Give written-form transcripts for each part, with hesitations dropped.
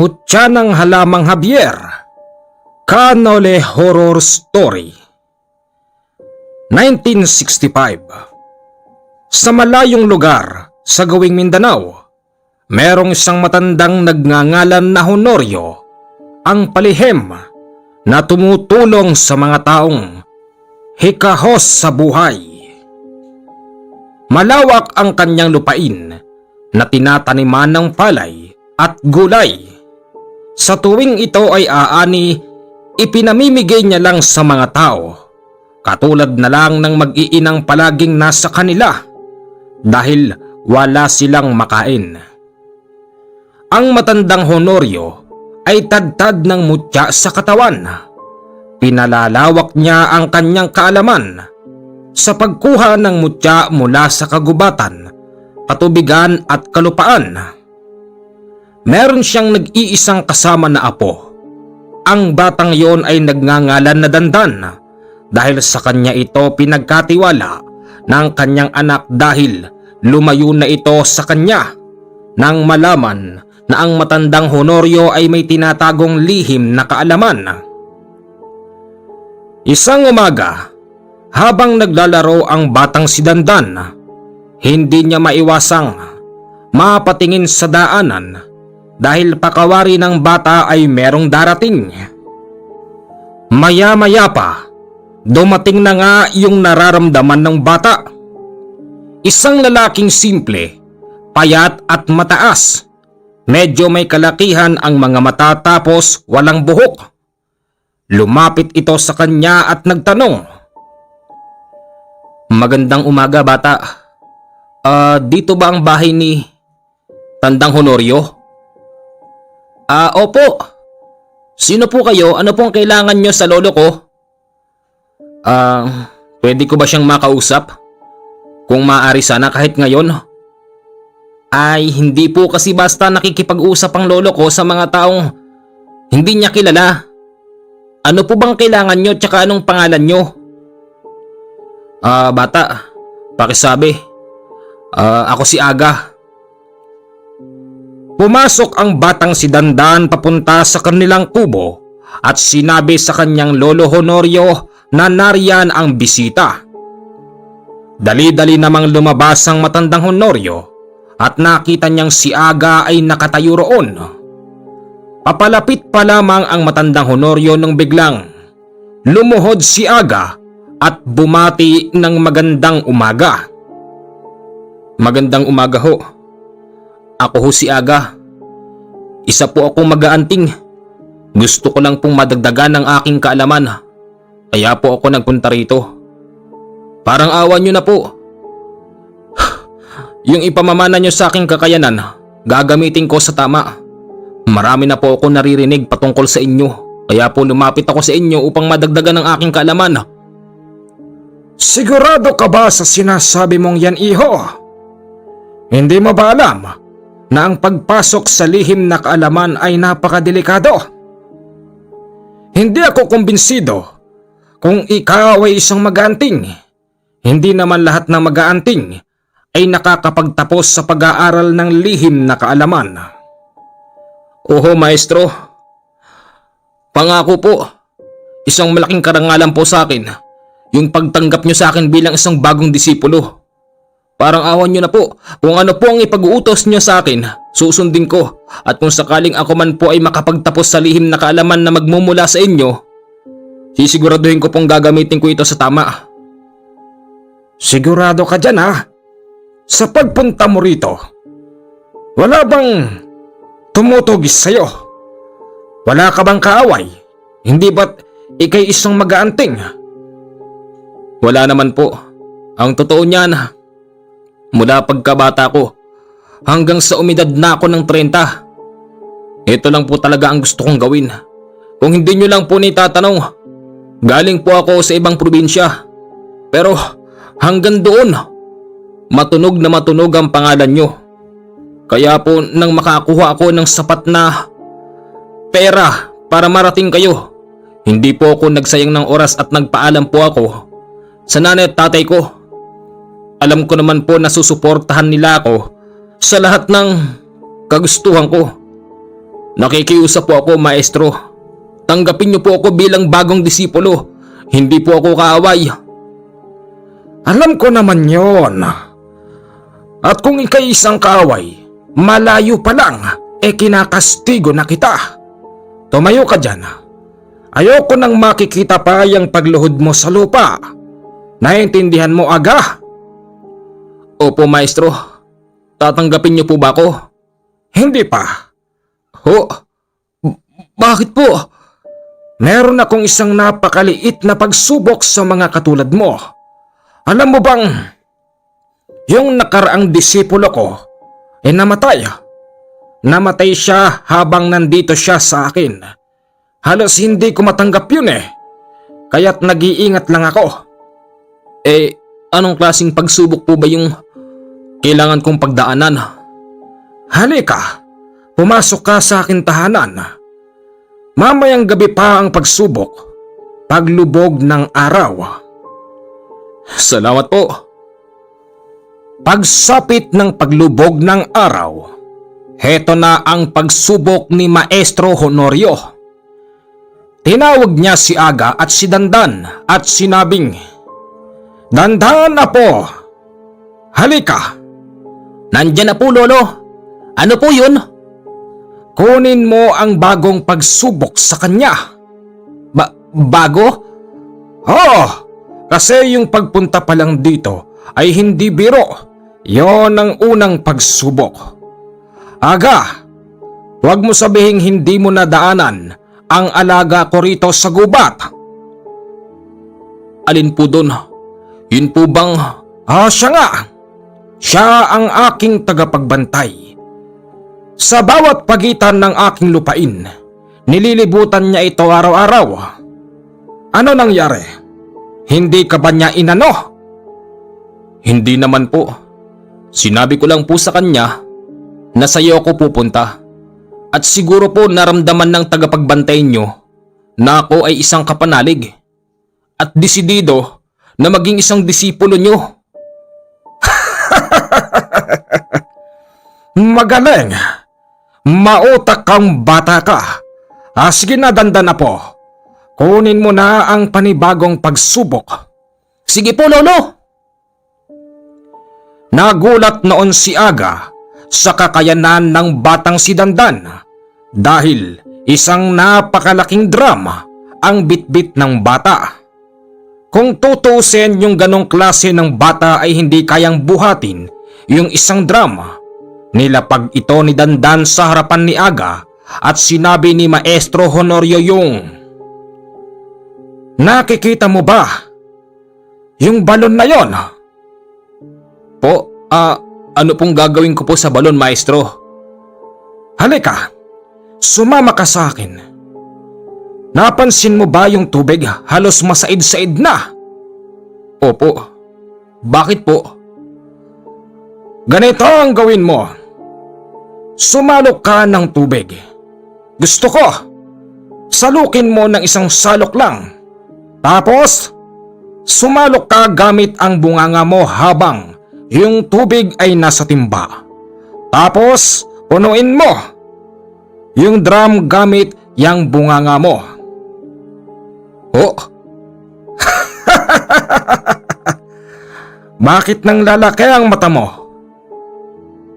Mutya ng Halamang Javier, Canole Horror Story. 1965. Sa malayong lugar sa gawing Mindanao, merong isang matandang nagngangalan na Honorio, ang palihim na tumutulong sa mga taong hikahos sa buhay. Malawak ang kanyang lupain na tinataniman ng palay at gulay. Sa tuwing ito ay aani, ipinamimigay niya lang sa mga tao, katulad na lang ng mag-iinang palaging nasa kanila dahil wala silang makain. Ang matandang Honorio ay tadtad ng mutya sa katawan. Pinalalawak niya ang kanyang kaalaman sa pagkuha ng mutya mula sa kagubatan, katubigan at kalupaan. Meron siyang nag-iisang kasama na apo. Ang batang yon ay nagngangalan na Dandan dahil sa kanya ito pinagkatiwala ng kanyang anak dahil lumayo na ito sa kanya nang malaman na ang matandang Honorio ay may tinatagong lihim na kaalaman. Isang umaga, habang naglalaro ang batang si Dandan, hindi niya maiwasang mapatingin sa daanan dahil pakawari ng bata ay merong darating. Maya-maya pa, dumating na nga yung nararamdaman ng bata. Isang lalaking simple, payat at mataas. Medyo may kalakihan ang mga mata tapos walang buhok. Lumapit ito sa kanya at nagtanong, "Magandang umaga, bata. Dito ba ang bahay ni Tandang Honorio?" Opo. Sino po kayo? Ano pong kailangan nyo sa lolo ko? Pwede ko ba siyang makausap? Kung maaari sana kahit ngayon. Ay, hindi po kasi basta nakikipag-usap ang lolo ko sa mga taong hindi niya kilala. Ano po bang kailangan nyo tsaka anong pangalan nyo? Bata, pakisabi. Ako si Aga. Pumasok ang batang si Dandan papunta sa kanilang kubo at sinabi sa kanyang lolo Honorio na nariyan ang bisita. Dali-dali namang lumabas ang matandang Honorio at nakita niyang si Aga ay nakatayo roon. Papalapit pa lamang ang matandang Honorio nung biglang lumuhod si Aga at bumati ng magandang umaga. Magandang umaga ho. Ako ho si Aga. Isa po akong mag-aanting. Gusto ko lang pong madagdagan ng aking kaalaman. Kaya po ako nagpunta rito. Parang awa nyo na po. Yung ipamamana nyo sa aking kakayanan, gagamitin ko sa tama. Marami na po ako naririnig patungkol sa inyo. Kaya po lumapit ako sa inyo upang madagdagan ng aking kaalaman. Sigurado ka ba sa sinasabi mong yan, iho? Hindi mo ba alam na ang pagpasok sa lihim na kaalaman ay napakadelikado? Hindi ako kumbinsido kung ikaw ay isang mag-aanting. Hindi naman lahat ng mag-aanting ay nakakapagtapos sa pag-aaral ng lihim na kaalaman. Oho, maestro. Pangako po, isang malaking karangalan po sa akin yung pagtanggap nyo sa akin bilang isang bagong disipulo. Parang awan nyo na po. Kung ano po ang ipag-uutos nyo sa akin, susundin ko. At kung sakaling ako man po ay makapagtapos sa lihim na kaalaman na magmumula sa inyo, sisiguraduhin ko pong gagamitin ko ito sa tama. Sigurado ka dyan, ha? Sa pagpunta mo rito, wala bang tumutugis sa'yo? Wala ka bang kaaway? Hindi ba't ikay isang mag-aanting? Wala naman po. Ang totoo niyan, mula pagkabata ko hanggang sa umidad na ako ng 30. Ito lang po talaga ang gusto kong gawin. Kung hindi nyo lang po nitatanong, galing po ako sa ibang probinsya. Pero hanggang doon, matunog na matunog ang pangalan nyo. Kaya po nang makakuha ako ng sapat na pera para marating kayo, hindi po ako nagsayang ng oras at nagpaalam po ako sa nanay at tatay ko. Alam ko naman po na susuportahan nila ako sa lahat ng kagustuhan ko. Nakikiusap po ako, maestro. Tanggapin niyo po ako bilang bagong disipulo. Hindi po ako kaaway. Alam ko naman yon. At kung ika'y isang kaaway, malayo pa lang, kinakastigo na kita. Tumayo ka dyan. Ayoko nang makikita pa yung pagluhod mo sa lupa. Naiintindihan mo, Aga? Opo, maestro. Tatanggapin niyo po ba ako? Hindi pa. Bakit po? Meron akong isang napakaliit na pagsubok sa mga katulad mo. Alam mo bang, yung nakaraang disipulo ko, namatay. Namatay siya habang nandito siya sa akin. Halos hindi ko matanggap yun kaya't nag-iingat lang ako. Anong klaseng pagsubok po ba yung kailangan kong pagdaanan? Halika, pumasok ka sa akin tahanan. Mamayang gabi pa ang pagsubok, paglubog ng araw. Salamat po. Pagsapit ng paglubog ng araw, heto na ang pagsubok ni Maestro Honorio. Tinawag niya si Aga at si Dandan at sinabing, "Dandan, apo, halika." "Nandyan na po, Lolo. Ano po yun?" "Kunin mo ang bagong pagsubok sa kanya." Bago? Oo, kasi yung pagpunta pa lang dito ay hindi biro. Yon ang unang pagsubok. Aga, huwag mo sabihing hindi mo nadaanan ang alaga ko rito sa gubat. Alin po dun? Yun po bang... siya nga. Siya ang aking tagapagbantay. Sa bawat pagitan ng aking lupain, nililibutan niya ito araw-araw. Ano nangyari? Hindi ka ba niya inano? Hindi naman po. Sinabi ko lang po sa kanya na sa'yo ako pupunta. At siguro po naramdaman ng tagapagbantay nyo na ako ay isang kapanalig at desidido na maging isang disipulo nyo. Magaling! Mautak kang bata ka. Sige na, Dandan na po. Kunin mo na ang panibagong pagsubok. Sige po, Lolo. Nagulat noon si Aga sa kakayanan ng batang si Dandan dahil isang napakalaking drama ang bitbit ng bata. Kung tutusin yung ganong klase ng bata ay hindi kayang buhatin yung isang drama. Nilapag ito ni Dandan sa harapan ni Aga at sinabi ni Maestro Honorio yung, "Nakikita mo ba yung balon na yon?" Po, ano pong gagawin ko po sa balon, Maestro? Halika, sumama ka sa akin. Napansin mo ba yung tubig halos masaid-said na? Opo. Bakit po? Ganito ang gawin mo. Sumalok ka ng tubig. Gusto ko, salukin mo ng isang salok lang. Tapos, sumalok ka gamit ang bunganga mo habang yung tubig ay nasa timba. Tapos, punuin mo yung drum gamit yung bunganga mo. Oh? Bakit nang lalaki ang mata mo?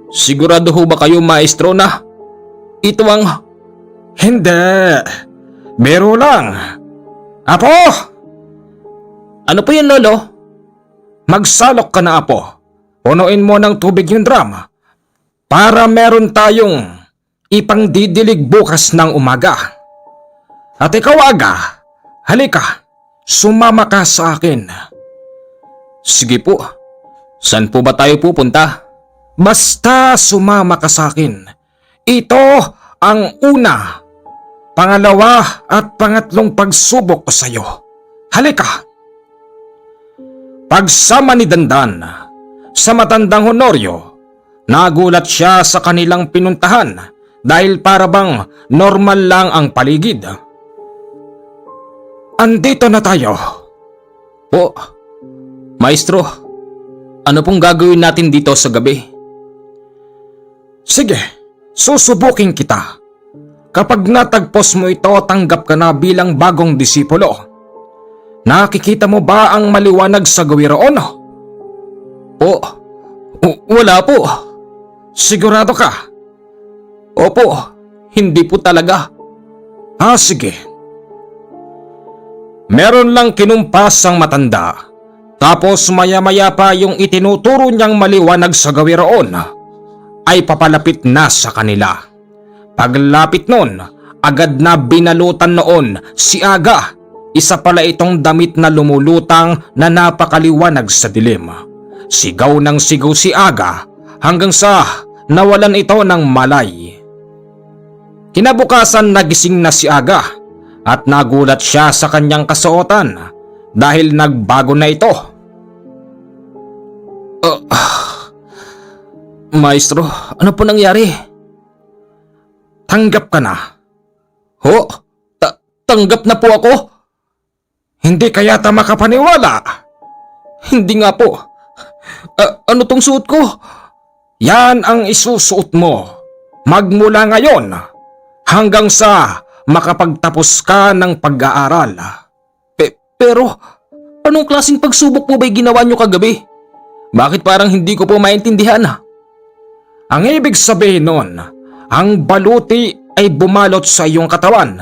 Sigurado ho ba kayo, Maestro, na ito ang... Hindi. Biro lang. Apo! Ano po yun, Lolo? Magsalok ka na, Apo. Punuin mo ng tubig yung drum para meron tayong ipangdidilig bukas ng umaga. At ikaw, Aga, halika, sumama ka sa akin. Sige po. Saan po ba tayo pupunta? Basta sumama ka sa akin. Ito ang una, pangalawa at pangatlong pagsubok ko sa iyo. Halika. Pagsama ni Dandan sa matandang Honorio, nagulat siya sa kanilang pinuntahan dahil para bang normal lang ang paligid. Andito na tayo. Po, Maestro, ano pong gagawin natin dito sa gabi? Sige, susubukin kita. Kapag natagpos mo ito, tanggap ka na bilang bagong disipulo. Nakikita mo ba ang maliwanag sa gawiroon? Wala po. Sigurado ka? Opo, hindi po talaga. Sige. Meron lang kinumpas ang matanda. Tapos maya-maya pa yung itinuturo niyang maliwanag sa gawiroon ay papalapit na sa kanila. Paglapit nun, agad na binalutan noon si Aga. Isa pala itong damit na lumulutang na napakaliwanag sa dilim. Sigaw ng sigaw si Aga hanggang sa nawalan ito ng malay. Kinabukasan nagising na si Aga at nagulat siya sa kanyang kasuotan dahil nagbago na ito. Maestro, ano po nangyari? Tanggap ka na. Tanggap na po ako? Hindi ka yata makapaniwala. Hindi nga po. Ano tong suot ko? Yan ang isusuot mo magmula ngayon hanggang sa makapagtapos ka ng pag-aaral. Pero anong klaseng pagsubok mo ba'y ginawa nyo kagabi? Bakit parang hindi ko po maintindihan? Ang ibig sabihin nun, ang baluti ay bumalot sa iyong katawan.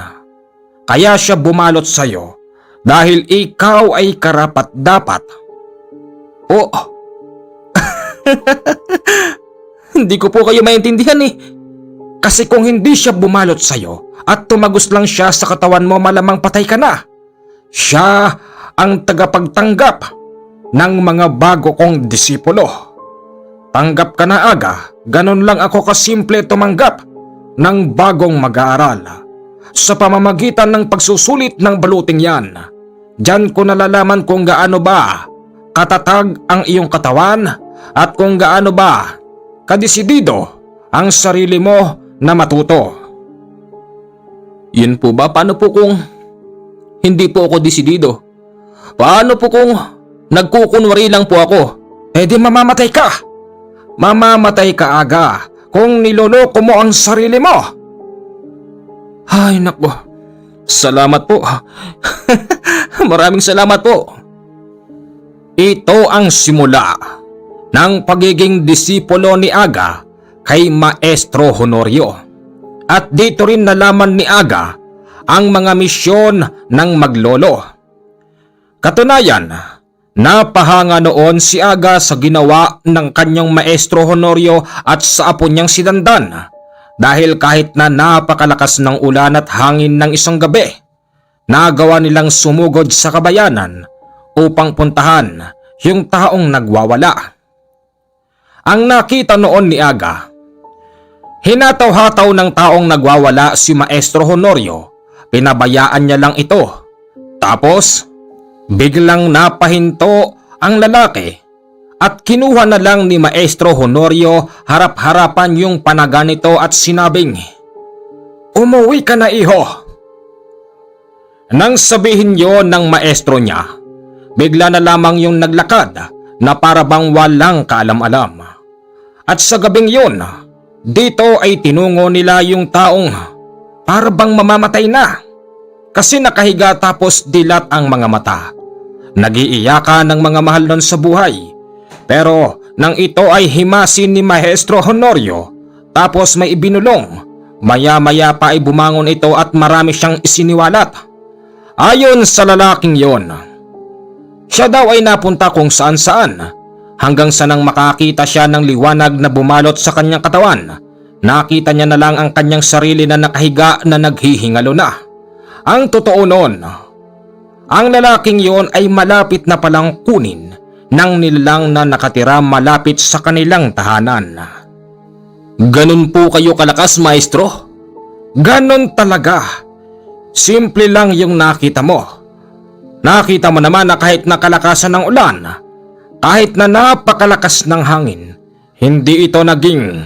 Kaya siya bumalot sa iyo dahil ikaw ay karapat-dapat. Hindi ko po kayo maintindihan eh. Kasi kung hindi siya bumalot sa iyo at tumagos lang siya sa katawan mo, malamang patay ka na. Siya ang tagapagtanggap ng mga bago kong disipulo. Tanggap ka na, Aga. Ganon lang ako kasimple tumanggap ng bagong mag-aaral. Sa pamamagitan ng pagsusulit ng baluting yan, diyan ko nalalaman kung gaano ba katatag ang iyong katawan at kung gaano ba kadesidido ang sarili mo na matuto. Yun po ba? Paano po kung hindi po ako desidido? Paano po kung nagkukunwari lang po ako? Di mamamatay ka! Mamamatay ka, Aga, kung niloloko mo ang sarili mo. Ay nako, salamat po. Maraming salamat po. Ito ang simula ng pagiging disipulo ni Aga kay Maestro Honorio. At dito rin nalaman ni Aga ang mga misyon ng maglolo. Katunayan, napahanga noon si Aga sa ginawa ng kanyang Maestro Honorio at sa apo niyang si Dandan dahil kahit na napakalakas ng ulan at hangin ng isang gabi, nagawa nilang sumugod sa kabayanan upang puntahan yung taong nagwawala. Ang nakita noon ni Aga, hinataw-hataw ng taong nagwawala si Maestro Honorio, pinabayaan niya lang ito. Tapos, biglang napahinto ang lalaki at kinuha na lang ni Maestro Honorio harap-harapan yung panaga nito at sinabing, "Umuwi ka na, iho." Nang sabihin yon ng maestro niya, bigla na lamang yung naglakad na para bang walang kaalam-alam. At sa gabing yun, dito ay tinungo nila yung taong para bang mamamatay na kasi nakahiga tapos dilat ang mga mata. Nag-iiyakan ng mga mahal nun sa buhay. Pero nang ito ay himasin ni Maestro Honorio tapos may ibinulong, maya-maya pa ay bumangon ito at marami siyang isiniwalat. Ayon sa lalaking yon, siya daw ay napunta kung saan-saan hanggang sa nang makakita siya ng liwanag na bumalot sa kanyang katawan. Nakita niya na lang ang kanyang sarili na nakahiga na naghihingalo na. Ang totoo noon, ang lalaking yon ay malapit na palang kunin ng nilalang na nakatira malapit sa kanilang tahanan. Ganun po kayo kalakas, maestro? Ganon talaga. Simple lang yung nakita mo. Nakita mo naman na kahit nakalakasan ng ulan, kahit na napakalakas ng hangin, hindi ito naging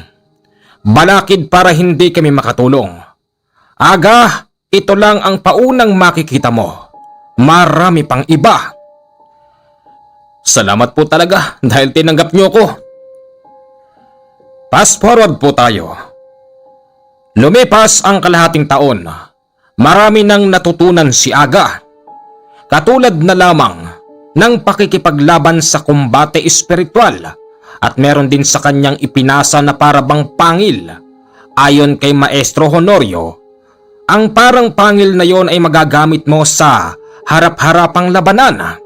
balakid para hindi kami makatulong. Aga, ito lang ang paunang makikita mo. Marami pang iba. Salamat po talaga dahil tinanggap niyo ko. Fast forward po tayo. Lumipas ang kalahating taon. Marami nang natutunan si Aga. Katulad na lamang ng pakikipaglaban sa kumbate espiritual at meron din sa kanyang ipinasa na parabang pangil. Ayon kay Maestro Honorio, ang parang pangil na yon ay magagamit mo sa harap-harapang labanan.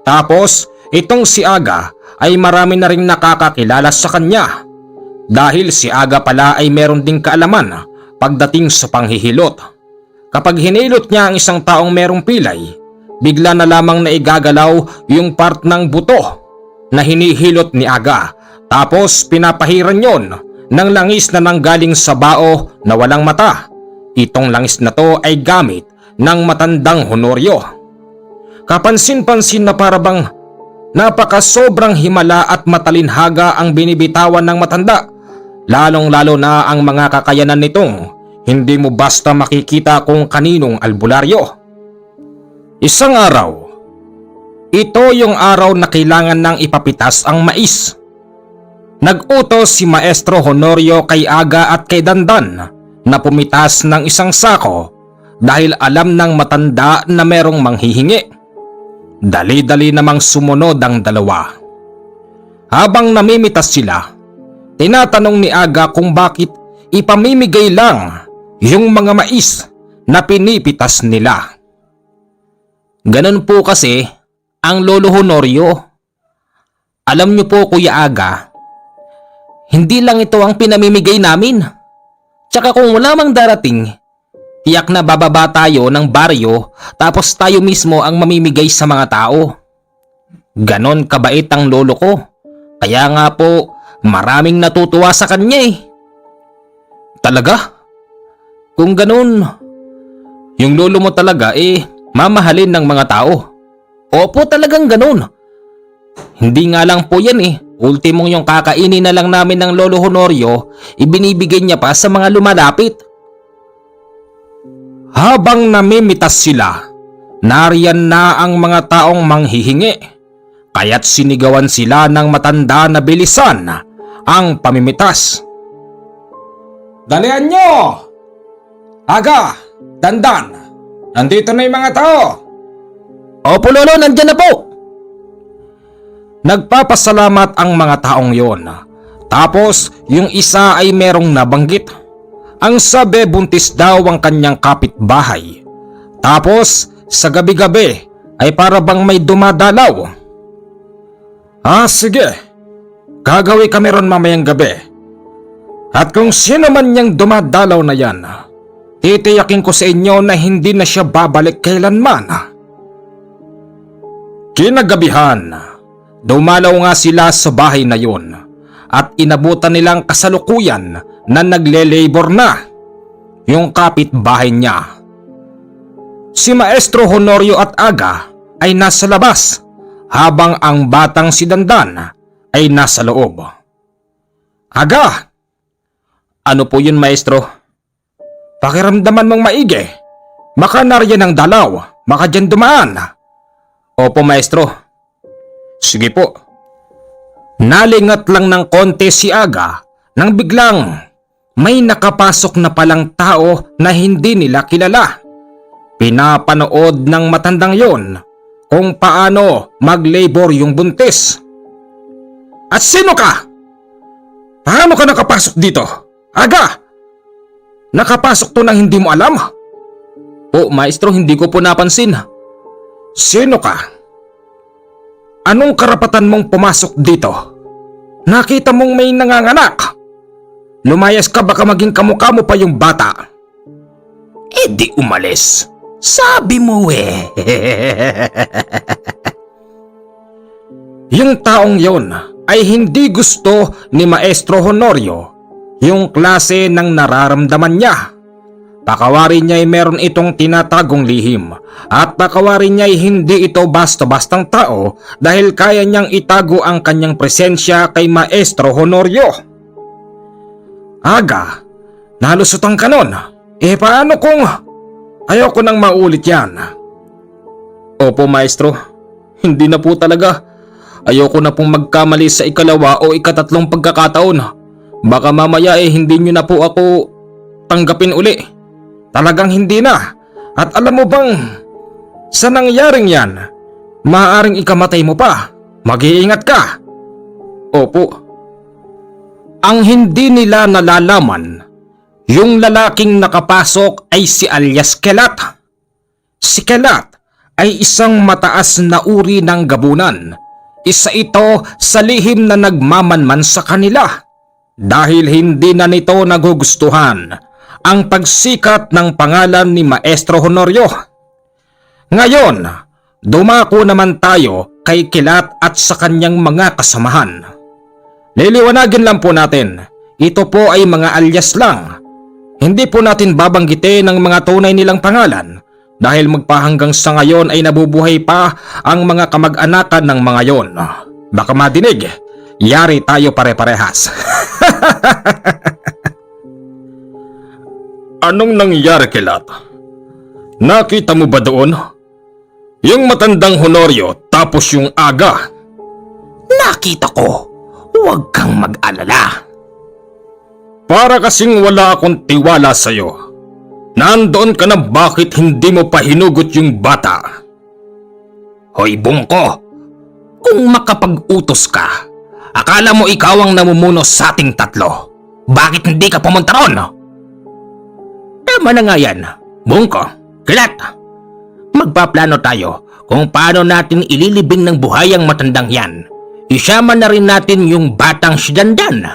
Tapos itong si Aga ay marami na ring nakakakilala sa kanya dahil si Aga pala ay meron ding kaalaman pagdating sa panghihilot. Kapag hinilot niya ang isang taong merong pilay, bigla na lamang na igagalaw yung part ng buto na hinihilot ni Aga, tapos pinapahiran yon ng langis na nanggaling sa bao na walang mata. Itong langis na to ay gamit ng matandang Honorio. Kapansin-pansin na parabang napakasobrang himala at matalinhaga ang binibitawan ng matanda, lalong-lalo na ang mga kakayanan nitong hindi mo basta makikita kung kaninong albularyo. Isang araw, ito yung araw na kailangan nang ipapitas ang mais. Nag-utos si Maestro Honorio kay Aga at kay Dandan na pumitas ng isang sako dahil alam ng matanda na merong manghihingi. Dali-dali namang sumunod ang dalawa. Habang namimitas sila, tinatanong ni Aga kung bakit ipamimigay lang yung mga mais na pinipitas nila. Ganun po kasi ang Lolo Honorio. Alam niyo po, Kuya Aga, hindi lang ito ang pinamimigay namin. Tsaka kung wala mang darating, tiyak na bababa tayo ng baryo tapos tayo mismo ang mamimigay sa mga tao. Ganon kabait ang lolo ko. Kaya nga po maraming natutuwa sa kanya eh. Talaga? Kung ganon, yung lolo mo talaga mamahalin ng mga tao. Opo, talagang ganon. Hindi nga lang po yan eh. Ultimong yung kakainin na lang namin ng Lolo Honorio, ibinibigay niya pa sa mga lumalapit. Habang namimitas sila, nariyan na ang mga taong manghihingi. Kaya't sinigawan sila ng matanda na bilisan ang pamimitas. Dalian nyo! Aga! Dandan! Nandito na yung mga tao! Opo Lolo, nandyan na po! Nagpapasalamat ang mga taong yon. Tapos yung isa ay merong nabanggit. Ang sabi buntis daw ang kanyang kapitbahay. Tapos sa gabi-gabi ay para bang may dumadalaw. Sige. Gagawin kami ron mamayang gabi. At kung sino man niyang dumadalaw na yan, titiyakin ko sa inyo na hindi na siya babalik kailanman. Kinagabihan, dumalaw nga sila sa bahay na yon at inabutan nilang kasalukuyan na nagle-labor na yung kapitbahay niya. Si Maestro Honorio at Aga ay nasa labas habang ang batang si Dandan ay nasa loob. Aga! Ano po yun, Maestro? Pakiramdaman mong maigi. Baka nariyan ang dalaw, baka dyan dumaan. Opo, Maestro. Sige po. Nalingat lang ng konti si Aga nang biglang may nakapasok na palang tao na hindi nila kilala. Pinapanood ng matandang yon kung paano mag-labor yung buntis. At sino ka? Paano ka nakapasok dito? Aga! Nakapasok to nang hindi mo alam? Maestro, hindi ko po napansin. Sino ka? Anong karapatan mong pumasok dito? Nakita mong may nanganganak. Lumayas ka, baka maging kamukha mo pa yung bata. Di umalis. Sabi mo Yung taong yon ay hindi gusto ni Maestro Honorio yung klase ng nararamdaman niya. Pakawarin niya ay meron itong tinatagong lihim at pakawarin niya ay hindi ito basta-bastang tao dahil kaya niyang itago ang kanyang presensya kay Maestro Honorio. Aga, nalusutan ka nun. Paano kung ayoko nang maulit yan? Opo, Maestro. Hindi na po talaga. Ayoko na pong magkamali sa ikalawa o ikatatlong pagkakataon. Baka mamaya hindi nyo na po ako tanggapin uli. Talagang hindi na. At alam mo bang, sa nangyaring yan, maaaring ikamatay mo pa. Mag-iingat ka. Opo. Ang hindi nila nalalaman, yung lalaking nakapasok ay si alias Kelat. Si Kelat ay isang mataas na uri ng gabunan. Isa ito sa lihim na nagmamanman sa kanila dahil hindi na nito nagugustuhan ang pagsikat ng pangalan ni Maestro Honorio. Ngayon, dumako naman tayo kay Kelat at sa kanyang mga kasamahan. Liliwanagin lang po natin, ito po ay mga alias lang. Hindi po natin babanggitin ang mga tunay nilang pangalan dahil magpahanggang sa ngayon ay nabubuhay pa ang mga kamag-anakan ng mga yon. Baka madinig, yari tayo pare-parehas. Anong nangyari, Kelat? Nakita mo ba doon? Yung matandang Honorio tapos yung Aga? Nakita ko. Huwag kang mag-alala. Para kasing wala akong tiwala sa'yo. Nandoon ka na, bakit hindi mo pa hinugot yung bata? Hoy Bungko, kung makapag-utos ka, akala mo ikaw ang namumuno sa ating tatlo. Bakit hindi ka pumunta ron? Tama na nga yan, Bungko, Kelat. Magpaplano tayo kung paano natin ililibing ng buhay ang matandang yan. Isama na rin natin yung batang si Dandan,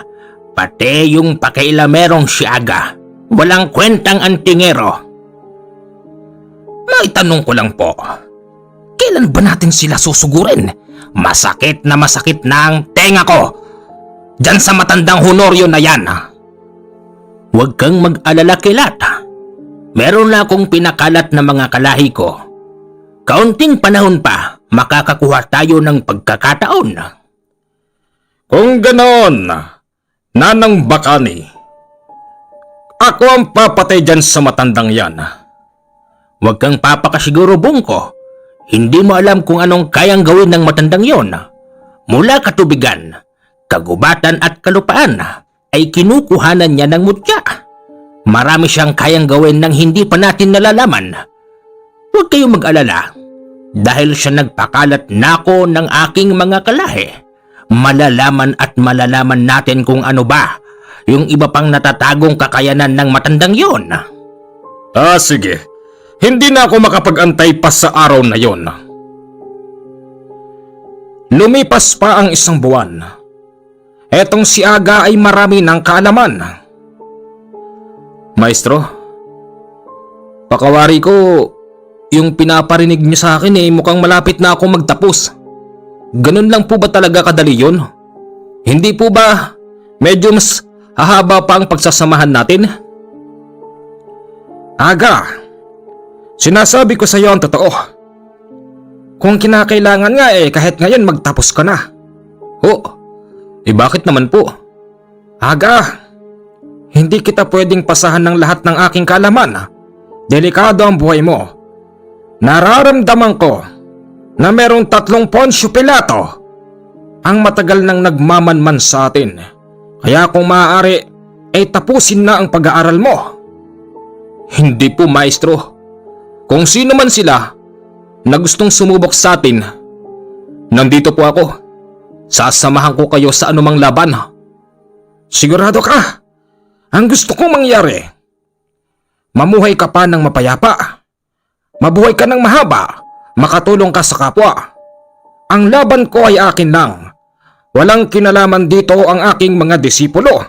pati yung pakailamerong si Aga. Walang kwentang antingero. May tanong ko lang po, kailan ba natin sila susugurin? Masakit na ang tenga ko diyan sa matandang Honorio na yan. Huwag kang mag-alala, Kelat. Meron na akong pinakalat na mga kalahi ko. Kaunting panahon pa, makakakuha tayo ng pagkakataon. Kung ganon, Nanang Bakani, ako ang papatay dyan sa matandang yan. Huwag kang papakasiguro, Bungko. Hindi mo alam kung anong kayang gawin ng matandang yon. Mula katubigan, kagubatan at kalupaan ay kinukuhanan niya ng mutya. Marami siyang kayang gawin nang hindi pa natin nalalaman. Huwag kayong mag-alala. Dahil siya nagpakalat nako ng aking mga kalahi, malalaman natin kung ano ba yung iba pang natatagong kakayanan ng matandang yon. Sige. Hindi na ako makapag-antay pa sa araw na yon. Lumipas pa ang isang buwan. Etong si Aga ay marami ng kaalaman. Maestro, pakawari ko, yung pinaparinig niyo sa akin mukhang malapit na ako magtapos. Ganun lang po ba talaga kadali yun? Hindi po ba medyo mas hahaba pa ang pagsasamahan natin? Aga, sinasabi ko sa iyo ang totoo. Kung kinakailangan nga kahit ngayon magtapos ka na. Bakit naman po? Aga, hindi kita pwedeng pasahan ng lahat ng aking kaalaman. Delikado ang buhay mo. Nararamdaman ko na merong 3 Poncio Pilato ang matagal nang nagmamanman sa atin. Kaya kung maaari ay tapusin na ang pag-aaral mo. Hindi po, maestro. Kung sino man sila na gustong sumubok sa atin, nandito po ako. Sasamahan ko kayo sa anumang laban. Sigurado ka? Ang gusto kong mangyari, mamuhay ka pa ng mapayapa. Mabuhay ka ng mahaba, makatulong ka sa kapwa. Ang laban ko ay akin lang. Walang kinalaman dito ang aking mga disipulo.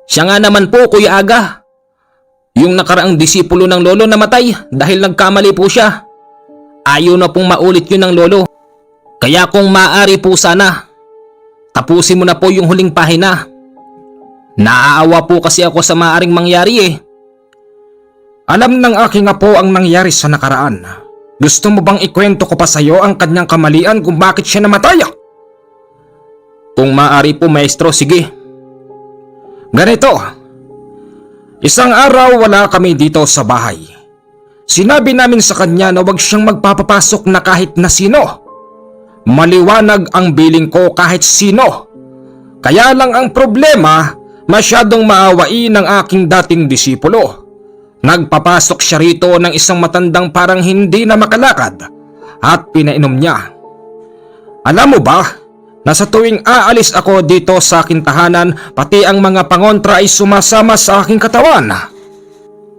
Siya nga naman po, Kuya Aga. Yung nakaraang disipulo ng lolo namatay dahil nagkamali po siya. Ayaw na pong maulit yun ng lolo. Kaya kung maaari po sana, tapusin mo na po yung huling pahina. Naaawa po kasi ako sa maaaring mangyari. Alam ng aking apo ang nangyari sa nakaraan. Gusto mo bang ikwento ko pa sa iyo ang kanyang kamalian kung bakit siya namatay? Kung maaari po, maestro, sige. Ganito. Isang araw wala kami dito sa bahay. Sinabi namin sa kanya na huwag siyang magpapapasok na kahit na sino. Maliwanag ang biling ko kahit sino. Kaya lang ang problema, masyadong maawain ng aking dating disipulo. Nagpapasok siya rito ng isang matandang parang hindi na makalakad at pinainom niya. Alam mo ba, na sa tuwing aalis ako dito sa aking tahanan, pati ang mga pangontra ay sumasama sa aking katawan.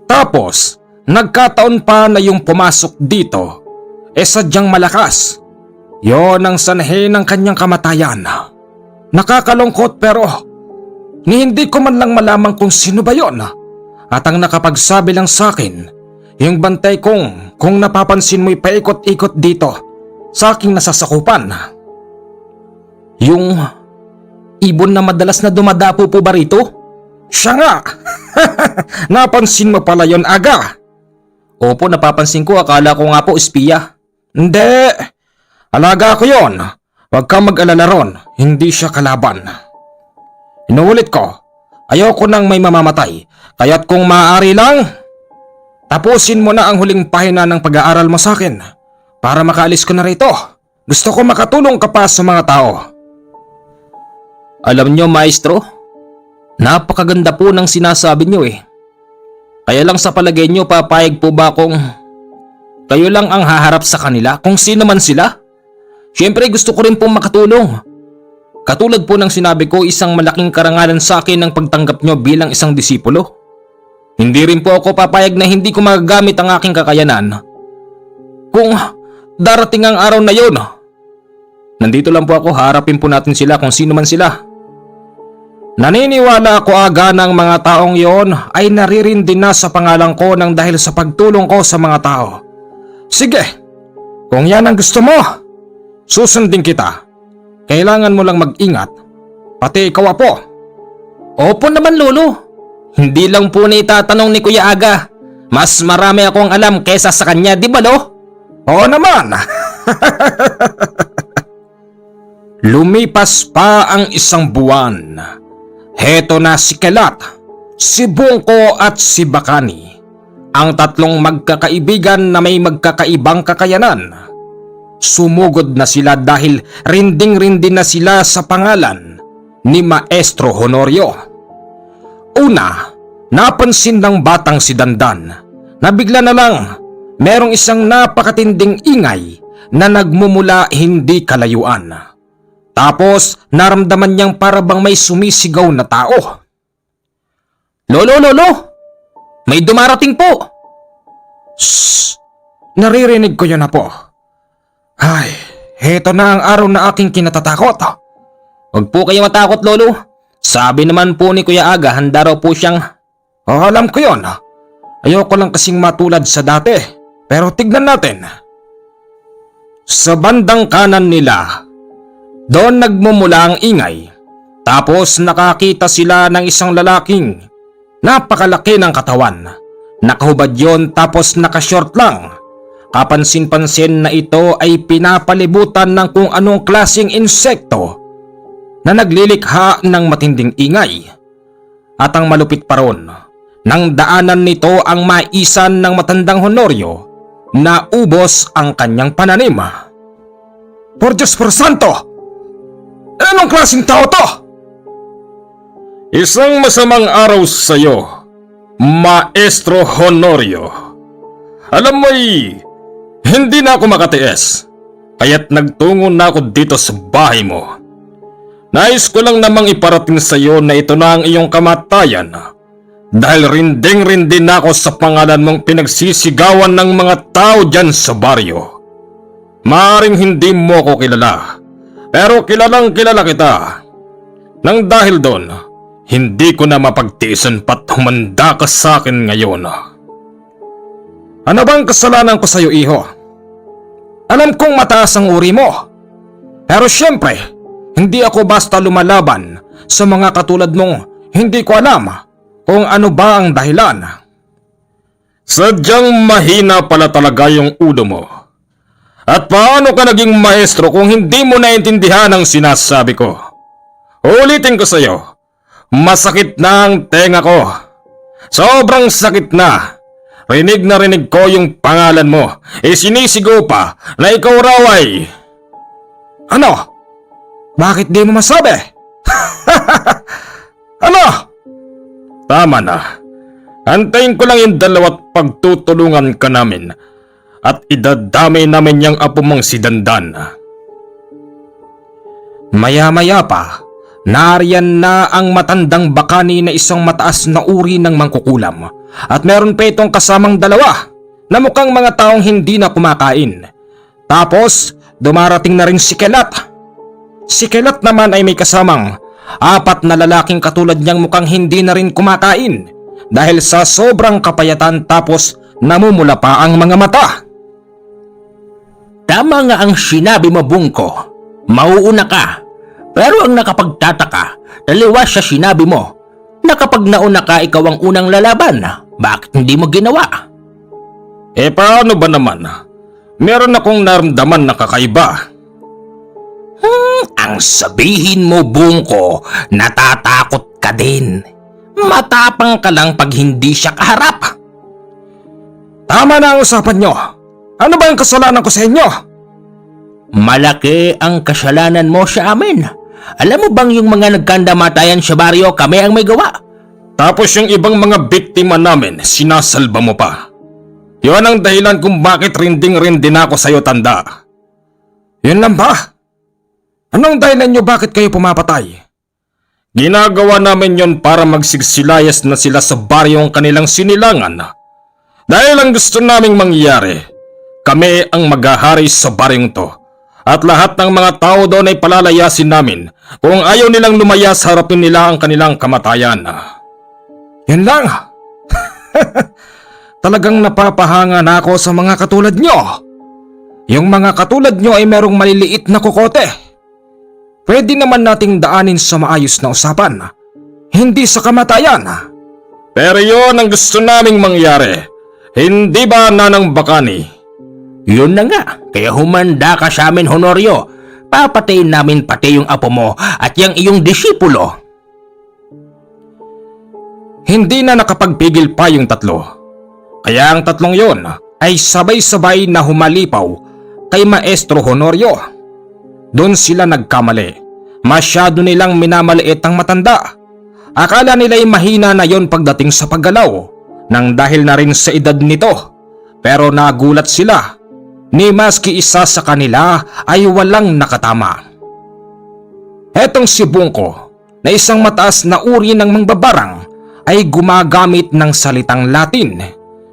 Tapos, nagkataon pa na yung pumasok dito, sadyang malakas. Yon ang sanhi ng kanyang kamatayan. Nakakalungkot pero, ni hindi ko man lang malaman kung sino ba yon. At ang nakapagsabi lang sa akin, yung bantay kong kung napapansin mo'y paikot-ikot dito sa aking nasasakupan. Yung ibon na madalas na dumadapo po ba rito? Siya nga! Napansin mo pala yon, Aga? Opo, napapansin ko. Akala ko nga po espiya. Hindi. Alaga ko yon. Huwag kang mag-alala ron. Hindi siya kalaban. Inuulit ko. Ayoko nang may mamamatay. Kaya't kung maaari lang, tapusin mo na ang huling pahina ng pag-aaral mo sa akin para makaalis ko na rito. Gusto ko makatulong ka pa sa mga tao. Alam nyo, maestro, napakaganda po ng sinasabi nyo eh. Kaya lang sa palagay nyo, papayag po ba kung kayo lang ang haharap sa kanila kung sino man sila? Siyempre gusto ko rin pong makatulong. Katulad po ng sinabi ko, isang malaking karangalan sa akin ang pagtanggap nyo bilang isang disipulo. Hindi rin po ako papayag na hindi ko magagamit ang aking kakayanan kung darating ang araw na yon. Nandito lang po ako, harapin po natin sila kung sino man sila. Naniniwala ako, Aga, ng mga taong yon ay naririndi na sa pangalan ko nang dahil sa pagtulong ko sa mga tao. Sige, kung yan ang gusto mo, susundin kita. Kailangan mo lang mag-ingat, pati ikaw, Apo. Opo naman, Lolo. Hindi lang po na itatanong ni Kuya Aga. Mas marami akong alam kesa sa kanya, di ba, Lo? Oo naman. Lumipas pa ang isang buwan. Heto na si Kelat, si Bungko at si Bakani, ang tatlong magkakaibigan na may magkakaibang kakayanan. Sumugod na sila dahil rinding-rindi na sila sa pangalan ni Maestro Honorio. Una, napansin ng batang si Dandan na bigla na lang merong isang napakatinding ingay na nagmumula hindi kalayuan. Tapos naramdaman niyang para bang may sumisigaw na tao. Lolo! May dumarating po! Shhh! Naririnig ko yun na po. Ay, heto na ang araw na aking kinatatakot. Huwag po kayo matakot, Lolo. Sabi naman po ni Kuya Aga, handa raw po siyang... alam ko yon. Ayoko lang kasing matulad sa dati. Pero tignan natin. Sa bandang kanan nila, doon nagmumula ang ingay. Tapos nakakita sila ng isang lalaking napakalaki ng katawan. Nakahubad yon tapos nakashort lang. Kapansin-pansin na ito ay pinapalibutan ng kung anong klaseng insekto na naglilikha ng matinding ingay. At ang malupit pa ron, nang daanan nito ang maisan ng matandang Honorio na ubos ang kanyang pananim. Por Diyos por Santo! Anong klaseng tao to? Isang masamang araw sa iyo, Maestro Honorio. Alam mo'y, hindi na ako makatiis, kaya't nagtungo na ako dito sa bahay mo. Nais ko lang namang iparating sa iyo na ito na ang iyong kamatayan dahil rinding-rindi na ako sa pangalan mong pinagsisigawan ng mga tao dyan sa baryo. Maaring hindi mo ako kilala, pero kilalang kilala kita. Nang dahil doon, hindi ko na mapagtiisan pat humanda ka sa akin ngayon. Ano bang kasalanan ko sa iyo, iho? Alam kong mataas ang uri mo, pero syempre, hindi ako basta lumalaban sa mga katulad mong hindi ko alam kung ano ba ang dahilan. Sadyang mahina pala talaga yung ulo mo. At paano ka naging maestro kung hindi mo naintindihan ang sinasabi ko? Ulitin ko sa iyo, masakit na ang tenga ko. Sobrang sakit na. Rinig na rinig ko yung pangalan mo. Sinisigaw pa na ikaw raw ay... Ano? Bakit di mo masabi? Ano? Tama na. Antayin ko lang yung dalawa't pagtutulungan ka namin at idadamay namin yung apo mong si Dandan. Maya-maya pa, nariyan na ang matandang bakani na isang mataas na uri ng mangkukulam at meron pa itong kasamang dalawa na mukhang mga taong hindi na kumakain. Tapos, dumarating na rin si Kelat. Si Kelat naman ay may kasamang 4 na lalaking katulad niyang mukhang hindi na rin kumakain dahil sa sobrang kapayatan tapos namumula pa ang mga mata. Tama nga ang sinabi mo, Bungko. Mauuna ka. Pero ang nakapagtataka, taliwas sa sinabi mo na kapag nauna ka ikaw ang unang lalaban. Bakit hindi mo ginawa? Paano ba naman? Meron akong naramdaman na kakaiba. Ang sabihin mo, Bungko, natatakot ka din. Matapang ka lang pag hindi siya kaharap. Tama na ang usapan nyo. Ano ba ang kasalanan ko sa inyo? Malaki ang kasalanan mo sa amin. Alam mo bang yung mga nagkandamatayan sa baryo kami ang may gawa? Tapos yung ibang mga biktima namin, sinasalba mo pa. Yun ang dahilan kung bakit rinding-rindi na ako sa'yo, tanda. Yun lang ba? Anong dahilan nyo bakit kayo pumapatay? Ginagawa namin yon para magsigsilayas na sila sa baryong kanilang sinilangan. Dahil ang gusto naming mangyari, kami ang maghahari sa baryong to. At lahat ng mga tao doon ay palalayasin namin kung ayaw nilang lumayas harapin nila ang kanilang kamatayan. Yan lang. Talagang napapahanga na ako sa mga katulad nyo. Yung mga katulad nyo ay merong maliliit na kokote. Pwede naman nating daanin sa maayos na usapan, hindi sa kamatayan. Pero yun ang gusto naming mangyari. Hindi ba, Nanang Bakani? Yun na nga, kaya humanda ka sa amin, Honorio. Papatayin namin pati yung apo mo at yung iyong disipulo. Hindi na nakapagpigil pa yung tatlo. Kaya ang tatlong yon ay sabay-sabay na humalipaw kay Maestro Honorio. Doon sila nagkamali. Masyado nilang minamaliit ang matanda. Akala nila'y mahina na yon pagdating sa paggalaw nang dahil na rin sa edad nito. Pero nagulat sila ni maski isa sa kanila ay walang nakatama. Etong si Bungko na isang mataas na uri ng mangbabarang ay gumagamit ng salitang Latin.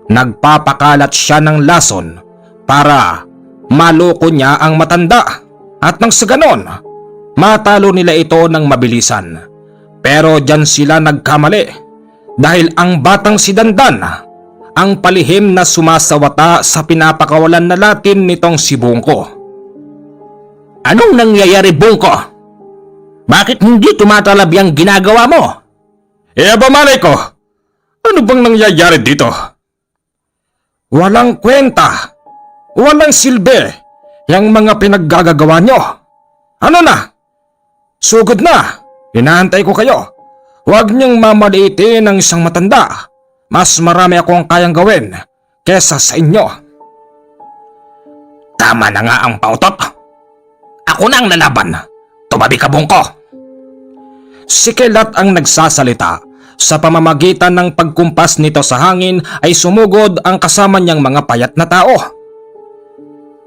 Nagpapakalat siya ng lason para maloko niya ang matanda at nang sa ganon, matalo nila ito ng mabilisan. Pero dyan sila nagkamali dahil ang batang si Dandan ang palihim na sumasawata sa pinapakawalan na Latin nitong si Bungko. Anong nangyayari, Bungko? Bakit hindi tumatalab yung ginagawa mo? Abamalay ko! Ano bang nangyayari dito? Walang kwenta, walang silbi yung mga pinaggagawa nyo. Ano na? Sugod na, hinahantay ko kayo. Huwag niyong mamaliitin ng isang matanda. Mas marami akong kayang gawin kesa sa inyo. Tama na nga ang pautot. Ako na ang lalaban. Tumabi ka, Bungko. Si Kelat ang nagsasalita. Sa pamamagitan ng pagkumpas nito sa hangin ay sumugod ang kasama niyang mga payat na tao.